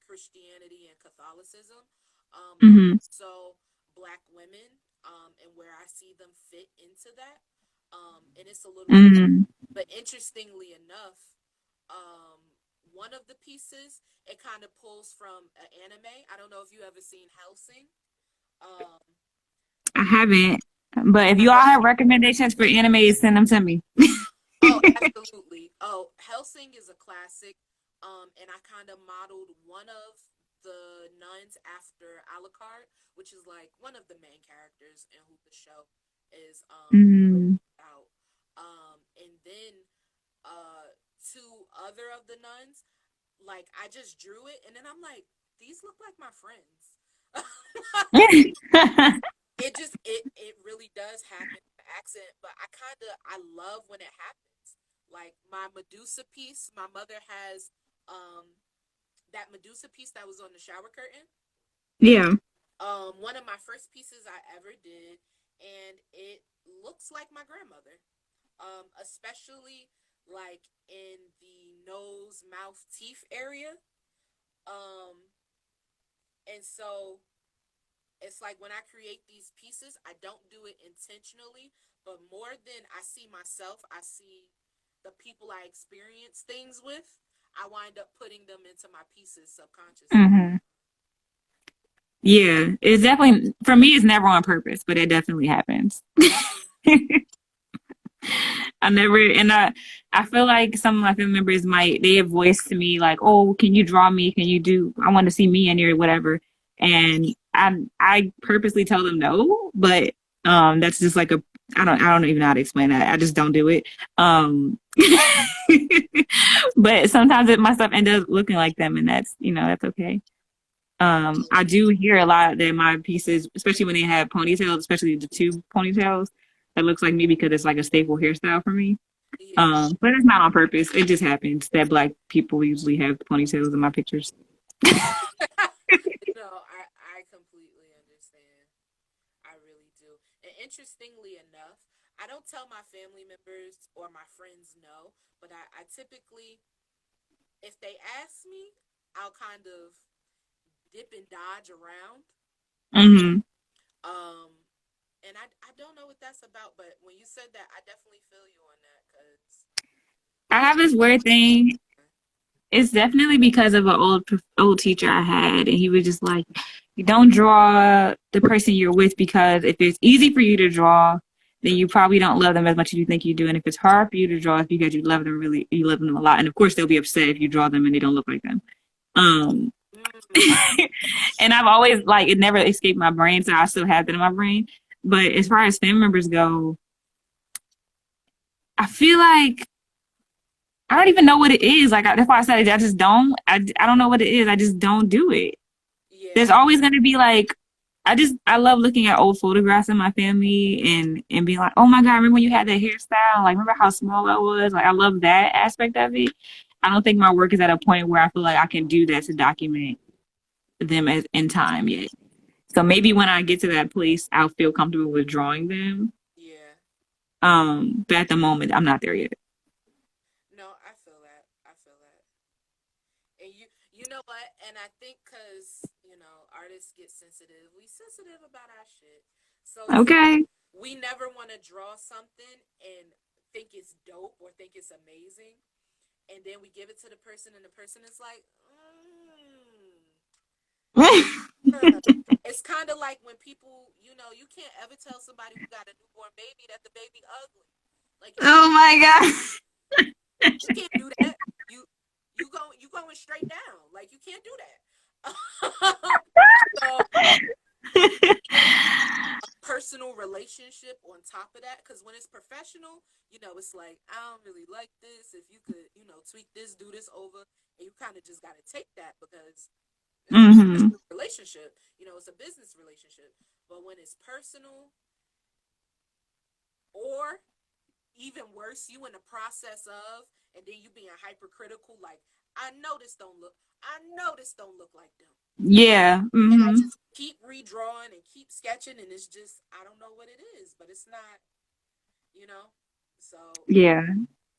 Speaker 1: Christianity and Catholicism, but
Speaker 2: Hmm.
Speaker 1: also black women, and where I see them fit into that. And it's a little bit,
Speaker 2: Hmm.
Speaker 1: but interestingly enough, one of the pieces it kind of pulls from an anime. I don't know if you ever seen Helsing. Um,
Speaker 2: I haven't. But if you all
Speaker 1: uh,
Speaker 2: have recommendations for anime, send them to me.
Speaker 1: Oh, absolutely. Oh, Helsing is a classic. And I kind of modeled one of the nuns after Alucard, which is like one of the main characters in who the show is
Speaker 2: Mm.
Speaker 1: about. And then two other of the nuns, like I just drew it, and then I'm like, these look like my friends. It really does happen by accident, but I love when it happens. Like my Medusa piece, my mother has that Medusa piece that was on the shower curtain.
Speaker 2: Yeah.
Speaker 1: One of my first pieces I ever did, and it looks like my grandmother. Especially like in the nose, mouth, teeth area. Um, and so it's like when I create these pieces, I don't do it intentionally, but more than I see myself, I see the people I experience things with. I wind up putting them into my pieces subconsciously.
Speaker 2: Hmm. Yeah. It's definitely, for me, it's never on purpose, but it definitely happens.
Speaker 1: Mm-hmm.
Speaker 2: I never, and I feel like some of my family members might, they have voiced to me like, "Oh, can you draw me? Can you do? I want to see me in here, whatever." And I purposely tell them no, but that's just like a, I don't even know how to explain that. I just don't do it. Um, but sometimes my stuff ends up looking like them, and that's that's okay. I do hear a lot that my pieces, especially when they have ponytails, especially the two ponytails, that looks like me because it's like a staple hairstyle for me.
Speaker 1: Yeah.
Speaker 2: But it's not on purpose. It just happens that black people usually have ponytails in my pictures.
Speaker 1: No, I completely understand. I really do. And interestingly enough, I don't tell my family members or my friends no, but I typically, if they ask me, I'll kind of dip and dodge around.
Speaker 2: Hmm.
Speaker 1: Um, and I don't know what that's about, but when you said that, I definitely feel you on that because
Speaker 2: I
Speaker 1: I
Speaker 2: have this weird thing. It's definitely because of an old teacher I had, and he was just like, "You don't draw the person you're with because if it's easy for you to draw, then you probably don't love them as much as you think you do. And if it's hard for you to draw, it's because you love them a lot. And of course, they'll be upset if you draw them and they don't look like them." Um,
Speaker 1: mm,
Speaker 2: and I've always like it never escaped my brain, so I still have that in my brain. But as far as family members go, I feel like I don't even know what it is. Like that's why I said I just don't. I don't know what it is. I just don't do it. There's
Speaker 1: yeah,
Speaker 2: always going to be like I love looking at old photographs of my family and being like, oh my God, remember when you had that hairstyle? Like, remember how small I was? Like, I love that aspect of it. I don't think my work is at a point where I feel like I can do that to document them as in time yet. So maybe when I get to that place, I'll feel comfortable with drawing them.
Speaker 1: Yeah.
Speaker 2: But at the moment, I'm not there yet.
Speaker 1: No, I feel that. I feel that. And you know what? And I think because artists get sensitive, we sensitive about our shit. So it's like
Speaker 2: Okay.
Speaker 1: we never want to draw something and think it's dope or think it's amazing, and then we give it to the person, and the person is like, it's kind of like when people, you can't ever tell somebody who got a newborn baby that the baby ugly. Like
Speaker 2: Oh my God.
Speaker 1: you can't do that. You going straight down. Like you can't do that. So personal relationship on top of that, because when it's professional, it's like, I don't really like this. If you could, tweak this, do this over, and you kind of just got to take that because it's a
Speaker 2: Hmm.
Speaker 1: professional relationship. It's a business relationship. But when it's personal, or even worse, you in the process of, and then you being hypercritical, like, I know this don't look like them.
Speaker 2: Yeah.
Speaker 1: And I
Speaker 2: Hmm.
Speaker 1: just keep redrawing and keep sketching, and it's just, I don't know what it is, but it's not, you know. So
Speaker 2: Yeah.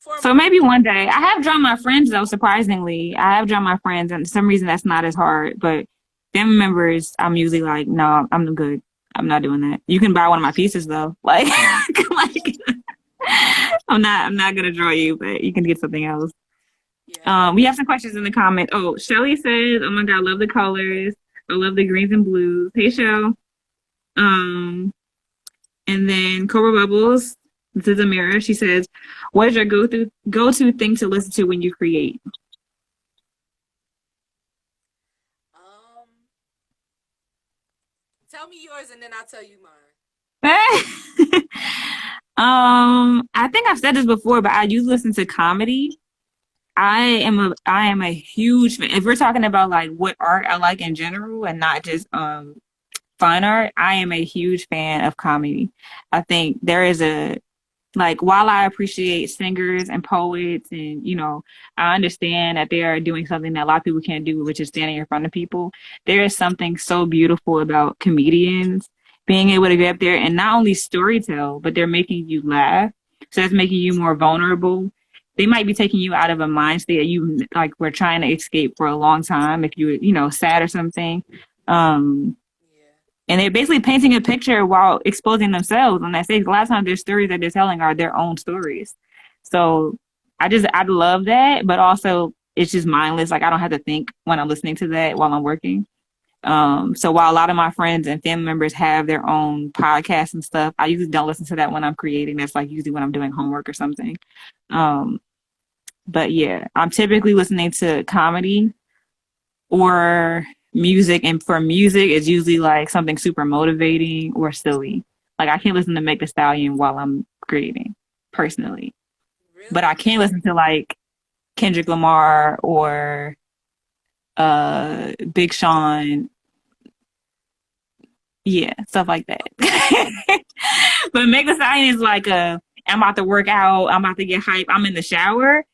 Speaker 1: for
Speaker 2: So maybe one day. I have drawn my friends though, surprisingly. I have drawn my friends and for some reason that's not as hard. But family members, I'm usually like, no, I'm good. I'm not doing that. You can buy one of my pieces though. Like, like I'm not gonna draw you, but you can get something else.
Speaker 1: yeah,
Speaker 2: We have some questions in the comments. Oh, Shelly says, oh my God, I love the colors. I love the greens and blues. Hey, Shell. Um, and then Cobra Bubbles, this is Amira. She says, what is your go to thing to listen to when you create?
Speaker 1: um, tell me yours, and then I'll tell you mine.
Speaker 2: I think I've said this before, but I usually listen to comedy. I am a huge fan. If we're talking about like what art I like in general and not just fine art, I am a huge fan of comedy. I think there is a like while I appreciate singers and poets and I understand that they are doing something that a lot of people can't do, which is standing in front of people. There is something so beautiful about comedians being able to get up there and not only storytell, but they're making you laugh. So that's making you more vulnerable. They might be taking you out of a mind state that you like were trying to escape for a long time if you were, sad or something. Um,
Speaker 1: Yeah,
Speaker 2: and they're basically painting a picture while exposing themselves on that stage. A lot of times their stories that they're telling are their own stories. So I love that, but also it's just mindless. Like I don't have to think when I'm listening to that while I'm working. So while a lot of my friends and family members have their own podcasts and stuff, I usually don't listen to that when I'm creating. That's like usually when I'm doing homework or something. Um, but yeah, I'm typically listening to comedy or music. And for music, it's usually like something super motivating or silly. Like I can't listen to Make the Stallion while I'm creating, personally. But I
Speaker 1: really?
Speaker 2: can listen to like Kendrick Lamar or Big Sean. Yeah, stuff like that. But Make the Stallion is like I'm about to work out, I'm about to get hype, I'm in the shower.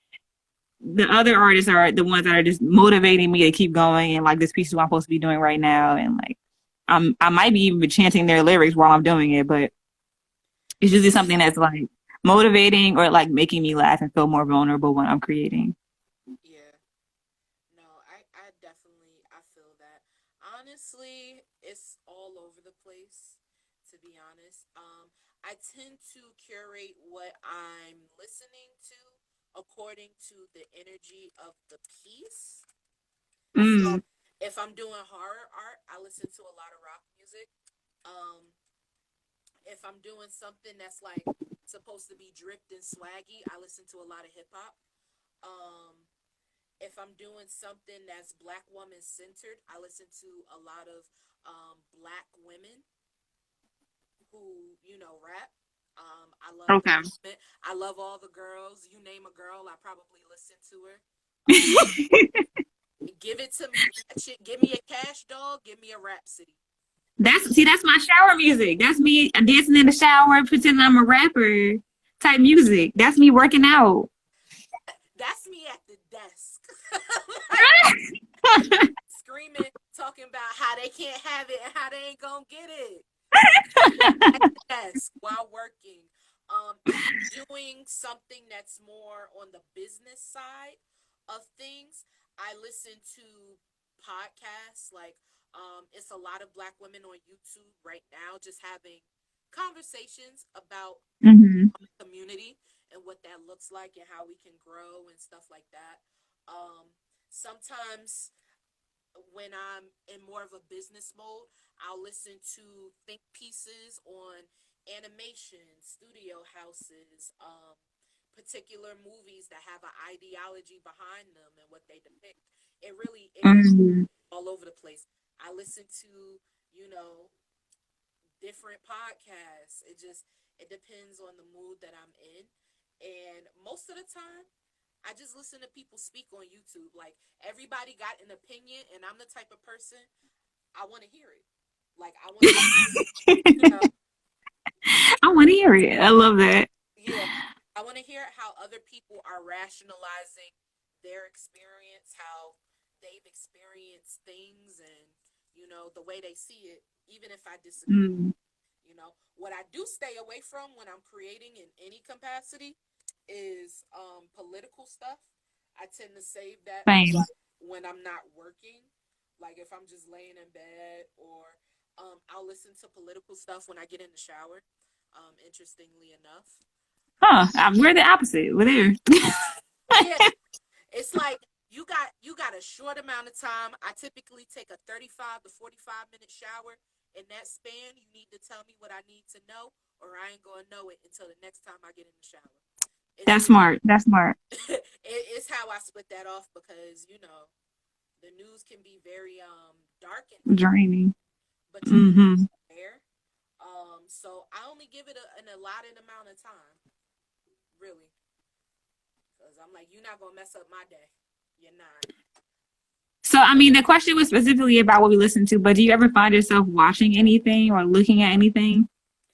Speaker 2: The other artists are the ones that are just motivating me to keep going and like this piece is what I'm supposed to be doing right now and like I might be even chanting their lyrics while I'm doing it, but it's usually something that's like motivating or like making me laugh and feel more vulnerable when I'm creating.
Speaker 1: Yeah. No, I definitely, I feel that. Honestly, it's all over the place, to be honest. I tend to curate what I'm listening to according to the energy of the piece. So
Speaker 2: Mm.
Speaker 1: if I'm doing horror art, I listen to a lot of rock music. Um, if I'm doing something that's like supposed to be dripped and swaggy, I listen to a lot of hip hop. Um, if I'm doing something that's black woman centered, I listen to a lot of black women who rap. I love
Speaker 2: Okay.
Speaker 1: black women. I love all the girls. You name a girl, I probably listen to her. Um, give it to me, ratchet. Give me a Cash Dog. Give me a Rhapsody.
Speaker 2: That's my shower music. That's me dancing in the shower, pretending I'm a rapper type music. That's me working out.
Speaker 1: That's me at the desk. Like screaming, talking about how they can't have it and how they ain't gonna get it. At the desk while working. If I'm doing something that's more on the business side of things, I listen to podcasts. Like, it's a lot of Black women on YouTube right now just having conversations about
Speaker 2: Hmm.
Speaker 1: community and what that looks like and how we can grow and stuff like that. Sometimes when I'm in more of a business mode, I'll listen to think pieces on animation, studio houses, particular movies that have an ideology behind them and what they depict. It really
Speaker 2: Hmm.
Speaker 1: all over the place. I listen to, you know, different podcasts. It depends on the mood that I'm in. And most of the time, I just listen to people speak on YouTube. Like everybody got an opinion, and I'm the type of person I want to hear it. Like I want to, you know,
Speaker 2: I want to hear it. I love that.
Speaker 1: yeah, I want to hear how other people are rationalizing their experience, how they've experienced things, and the way they see it. Even if I disagree,
Speaker 2: Mm,
Speaker 1: what I do stay away from when I'm creating in any capacity is political stuff. I tend to save that for
Speaker 2: same.
Speaker 1: like when I'm not working, like if I'm just laying in bed, or I'll listen to political stuff when I get in the shower. Interestingly enough,
Speaker 2: Huh? We're the opposite. We're there.
Speaker 1: yeah, it's like you got a short amount of time. I typically take a 35 to 45 minute shower. In that span, you need to tell me what I need to know, or I ain't gonna know it until the next time I get in the shower. It's
Speaker 2: That's
Speaker 1: just
Speaker 2: smart. That's smart.
Speaker 1: it's how I split that off because the news can be very dark and heavy,
Speaker 2: Draining.
Speaker 1: but you need
Speaker 2: Hmm.
Speaker 1: air. So I only give it an allotted amount of time, really, because I'm like, you're not gonna mess up my day. You're not.
Speaker 2: So, I mean, the question was specifically about what we listen to, but do you ever find yourself watching anything or looking at anything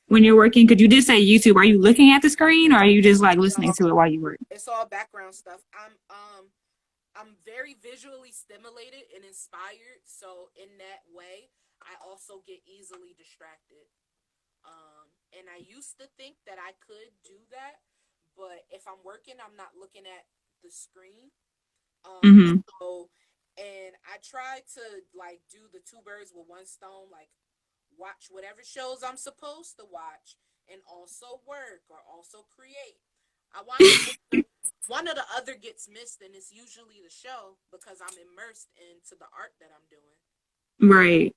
Speaker 2: when you're working? Because you did say YouTube. Are you looking at the screen or are you just like listening
Speaker 1: No,
Speaker 2: to it while you work?
Speaker 1: it's all background stuff. I'm very visually stimulated and inspired, so in that way, I also get easily distracted. And I used to think that I could do that, but if I'm working, I'm not looking at the screen. Um,
Speaker 2: Hmm.
Speaker 1: so, and I try to like do the two birds with one stone, like watch whatever shows I'm supposed to watch, and also work or also create. I wind up one of the other gets missed, and it's usually the show because I'm immersed into the art that I'm doing.
Speaker 2: Right.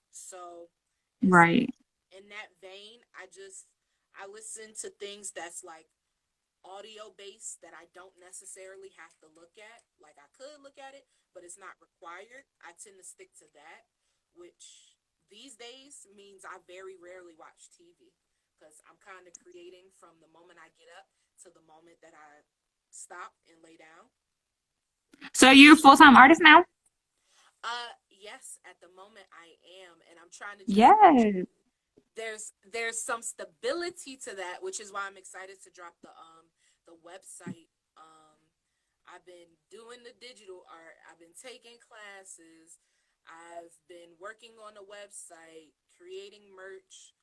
Speaker 1: So it's
Speaker 2: Right.
Speaker 1: in that vein. I listen to things that's like audio based that I don't necessarily have to look at. Like I could look at it, but it's not required. I tend to stick to that, which these days means I very rarely watch TV because I'm kind of creating from the moment I get up to the moment that I stop and lay down.
Speaker 2: So you're a full-time artist now?
Speaker 1: Yes, at the moment I am, and I'm trying to just
Speaker 2: Yes.
Speaker 1: there's some stability to that, which is why I'm excited to drop the website. I've been doing the digital art. I've been taking classes. I've been working on the website, creating merch,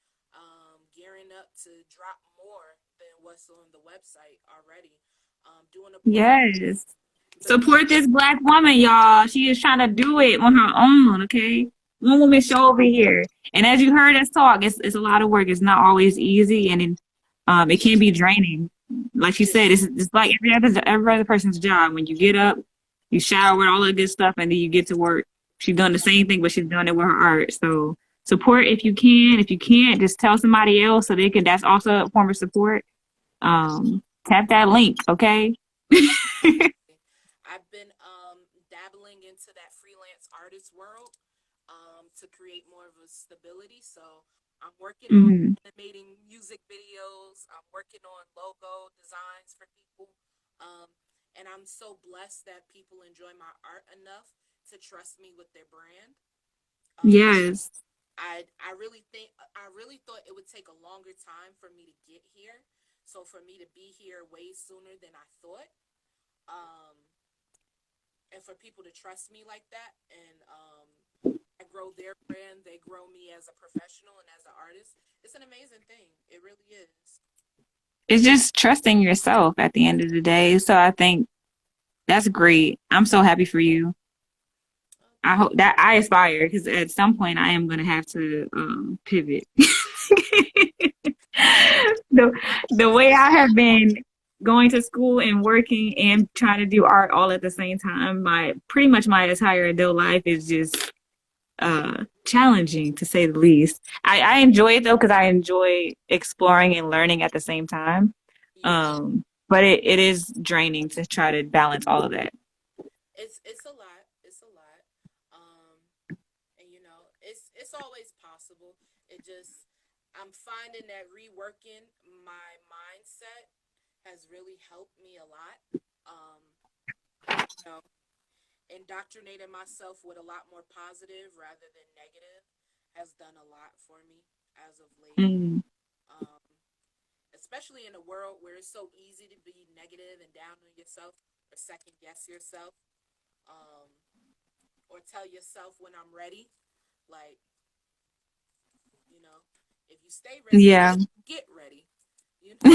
Speaker 1: gearing up to drop more than what's on the website already. Doing a portfolio.
Speaker 2: Yes.
Speaker 1: The
Speaker 2: Support this black woman, y'all. She is trying to do it on her own, okay? One woman show over here. And as you heard us talk, it's a lot of work. It's not always easy and it can be draining. Like she said, it's like every other person's job. When you get up, you shower, all that good stuff, and then you get to work. She's done the same thing, but she's done it with her art. So support if you can. If you can't, just tell somebody else so they can that's also a form of support. Tap that link, okay?
Speaker 1: I've been dabbling into that freelance artist world to create more of a stability. So I'm working on
Speaker 2: Hmm.
Speaker 1: animating music videos. I'm working on logo designs for people. Um, and I'm so blessed that people enjoy my art enough to trust me with their brand. Um,
Speaker 2: Yes.
Speaker 1: I really thought it would take a longer time for me to get here. So for me to be here way sooner than I thought, um, and for people to trust me like that, and I grow their brand, they grow me as a professional and as an artist. It's an amazing thing. It really is.
Speaker 2: It's just trusting yourself at the end of the day. So I think that's great. I'm so happy for you.
Speaker 1: Oh,
Speaker 2: I hope that I aspire because at some point I am going to have to pivot. the the way I have been going to school and working and trying to do art all at the same time, my pretty much my entire adult life is just challenging to say the least. I enjoy it though because I enjoy exploring and learning at the same time.
Speaker 1: yeah,
Speaker 2: But it is draining to try to balance all of that.
Speaker 1: it's a lot. It's a lot. Um, and it's always possible. It just I'm finding that reworking my mindset has really helped me a lot. Um, you know, Indoctrinating myself with a lot more positive rather than negative has done a lot for me as of late.
Speaker 2: Mm,
Speaker 1: Um, Especially in a world where it's so easy to be negative and down on yourself or second guess yourself, um, or tell yourself when I'm ready, like, you know, if you stay ready,
Speaker 2: yeah.
Speaker 1: get ready, you know,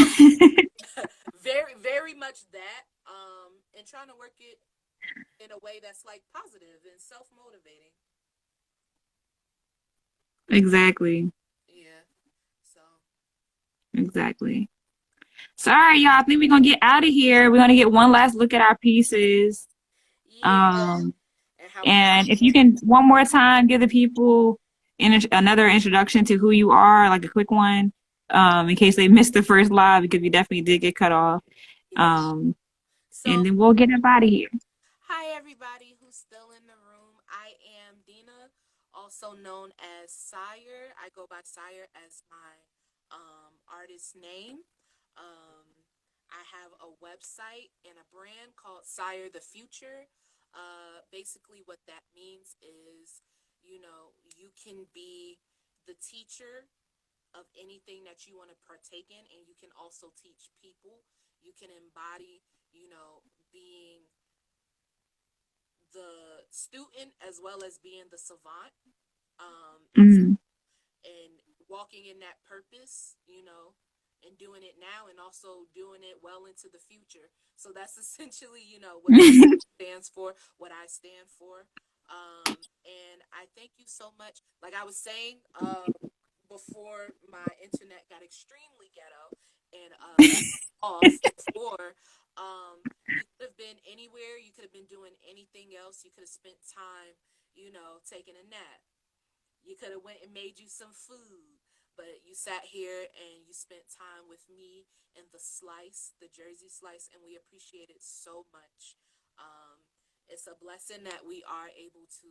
Speaker 1: very, very much that, and trying to work it in a way that's like positive and self motivating.
Speaker 2: Exactly.
Speaker 1: Yeah. So,
Speaker 2: Exactly. Sorry, y'all. I think we're gonna get out of here. We're gonna get one last look at our pieces.
Speaker 1: yeah.
Speaker 2: Um,
Speaker 1: And how we
Speaker 2: and if you can one more time give the people another introduction to who you are, like a quick one, in case they missed the first live because we definitely did get cut off.
Speaker 1: yeah.
Speaker 2: Um, and
Speaker 1: So,
Speaker 2: then we'll get up out of here.
Speaker 1: hi, everybody who's still in the room. I am Dina, also known as Psyire. I go by Psyire as my artist name. I have a website and a brand called Psyire the Future. Basically, what that means is, you can be the teacher of anything that you want to partake in, and you can also teach people. You can embody, being the student as well as being the savant, and
Speaker 2: Mm.
Speaker 1: walking in that purpose, and doing it now and also doing it well into the future. So that's essentially, what it stands for, what I stand for. And I thank you so much. Like I was saying, before my internet got extremely ghetto and off before, you could have been anywhere, you could have been doing anything else, you could have spent time, taking a nap. You could have went and made you some food, but you sat here and you spent time with me and the Jersey Slice, and we appreciate it so much. It's a blessing that we are able to,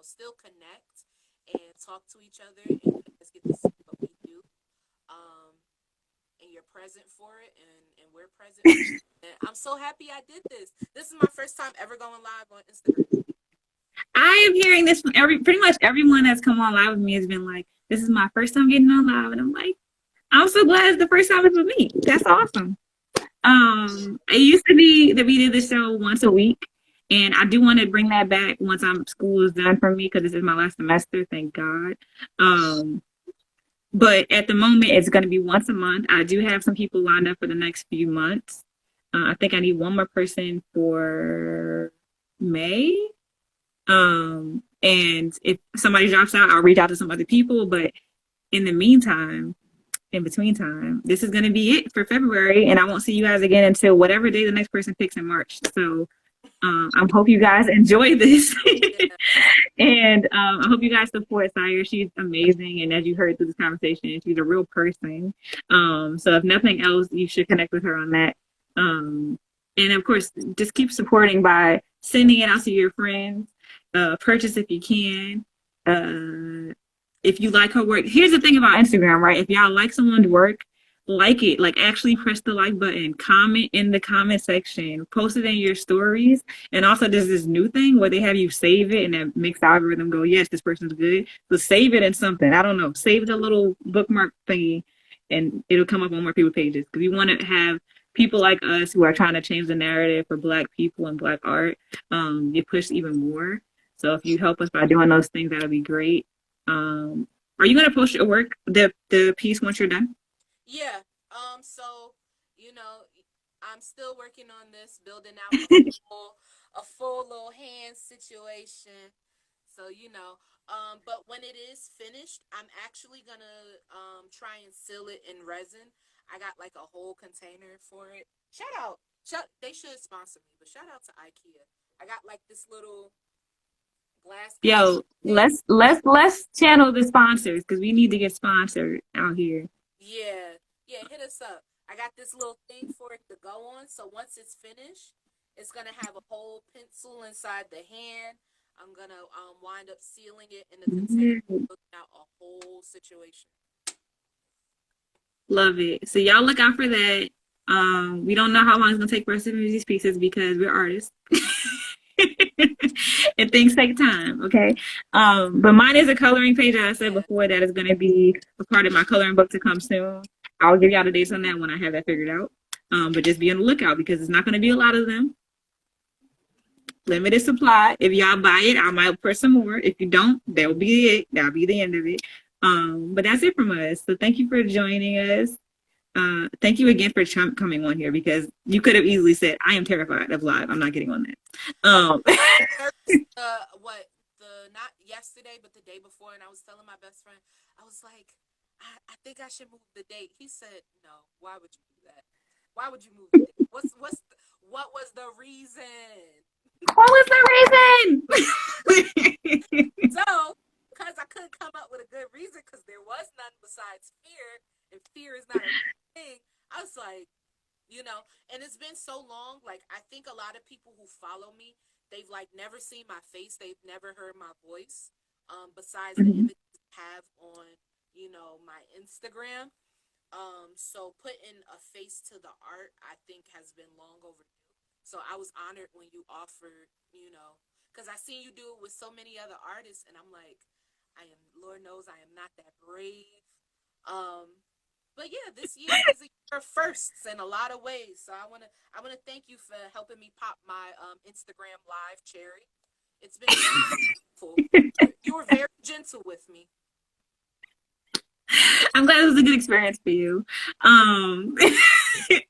Speaker 1: still connect and talk to each other, and you guys get to see what we do. Um, and you're present for it, and we're present. And I'm so happy I did this. This is my first time ever going live on Instagram.
Speaker 2: I am hearing this from pretty much everyone that's come on live with me has been like, "This is my first time getting on live," and I'm like, "I'm so glad it's the first time it's with me. That's awesome." It used to be that we did the show once a week, and I do want to bring that back once school is done for me because this is my last semester, thank God. Um, but at the moment, it's going to be once a month. I do have some people lined up for the next few months. I think I need one more person for May. And if somebody drops out, I'll reach out to some other people. But in the meantime, in between time, this is going to be it for February, and I won't see you guys again until whatever day the next person picks in March. So I hope you guys enjoy this.
Speaker 1: Yeah,
Speaker 2: And I hope you guys support Psyire. She's amazing. And as you heard through this conversation, she's a real person. So if nothing else, you should connect with her on that. And of course, just keep supporting by sending it out to your friends. Purchase if you can. If you like her work, here's the thing about Instagram, right? If y'all like someone's work, like it, like actually press the like button, comment in the comment section, post it in your stories. And also there's this new thing where they have you save it and that makes the algorithm go, yes, this person's good. So save it in something. I don't know. Save the little bookmark thingy and it'll come up on more people's pages. Because we want to have people like us who are trying to change the narrative for Black people and Black art get pushed even more. So if you help us by doing those things, that'll be great. Are you gonna post your work, the piece once you're done?
Speaker 1: Yeah. So, you know, I'm still working on this, building out a full little hand situation. So, but when it is finished, I'm actually gonna try and seal it in resin. I got like a whole container for it. They should sponsor me, but shout out to IKEA. I got like this little glass container
Speaker 2: Yo,
Speaker 1: thing.
Speaker 2: let's channel the sponsors because we need to get sponsored out here.
Speaker 1: Yeah, yeah, hit us up. I got this little thing for it to go on. So once it's finished, it's gonna have a whole pencil inside the hand. I'm gonna wind up sealing it in the container,
Speaker 2: Yeah.
Speaker 1: looking out a whole situation.
Speaker 2: Love it. So y'all look out for that. We don't know how long it's gonna take for us to finish these pieces because we're artists. And things take time, okay? But mine is a coloring page, as I said
Speaker 1: Yeah.
Speaker 2: before, that is gonna be a part of my coloring book to come soon. I'll give y'all the dates on that when I have that figured out. But just be on the lookout because it's not gonna be a lot of them. Limited supply. If y'all buy it, I might put some more. If you don't, that'll be it. That'll be the end of it. But that's it from us. So thank you for joining us. Thank you again for Trump coming on here because you could have easily said, I am terrified of live. I'm not getting on that.
Speaker 1: Oh,
Speaker 2: Um,
Speaker 1: nervous, what the not yesterday, but the day before, and I was telling my best friend, I was like, I think I should move the date. He said, no. Why would you do that? Why would you move the date? What was the reason?
Speaker 2: what was the reason?
Speaker 1: So, because I couldn't come up with a good reason, because there was none besides fear, and fear is not a thing. I was like, and it's been so long. Like, I think a lot of people who follow me, they've like never seen my face, they've never heard my voice, besides the
Speaker 2: Mhm.
Speaker 1: images I have on, my Instagram. So putting a face to the art, I think, has been long overdue. So I was honored when you offered, because I seen you do it with so many other artists, and I'm like, Lord knows, I am not that brave. Um, but yeah, this year is a year of firsts in a lot of ways. So I wanna thank you for helping me pop my Instagram live cherry. It's been beautiful. You were very gentle with me.
Speaker 2: I'm glad it was a good experience for you. Um,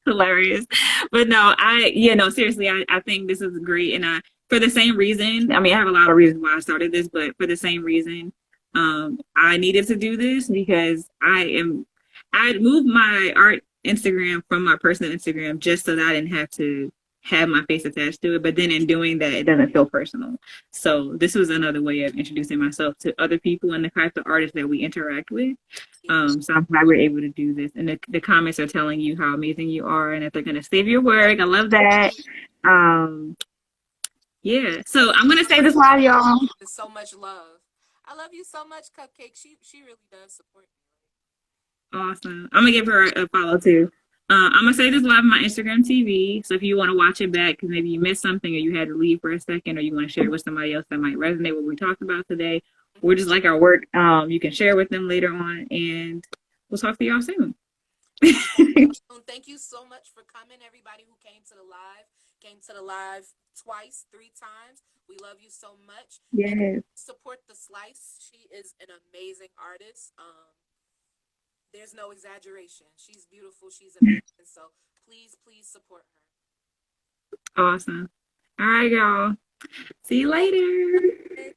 Speaker 2: hilarious. But no, no, seriously, I think this is great. And for the same reason, I mean, I have a lot of reasons why I started this, but for the same reason, I needed to do this because I moved my art Instagram from my personal Instagram just so that I didn't have to have my face attached to it. But then in doing that, it doesn't feel personal. So this was another way of introducing myself to other people and the types of artists that we interact with.
Speaker 1: Yeah.
Speaker 2: So I'm glad we're able to do this. And the comments are telling you how amazing you are and that they're going to save your work. I love that. Um, yeah. So I'm going to say this live, y'all.
Speaker 1: With so much love. I love you so much, Cupcake. She really does support me.
Speaker 2: Awesome. I'm going to give her a follow too. I'm going to say this live on my Instagram TV. So if you want to watch it back because maybe you missed something or you had to leave for a second or you want to share it with somebody else that might resonate with what we talked about today, or
Speaker 1: Mm-hmm.
Speaker 2: just like our work, you can share with them later on. And we'll talk to y'all soon.
Speaker 1: Thank you so much for coming, everybody who came to the live twice, 3 times. We love you so much. And
Speaker 2: Yes.
Speaker 1: support the Slice. She is an amazing artist. There's no exaggeration. She's beautiful. She's amazing. So please, please support
Speaker 2: Awesome. All right, y'all. See you later.
Speaker 1: her.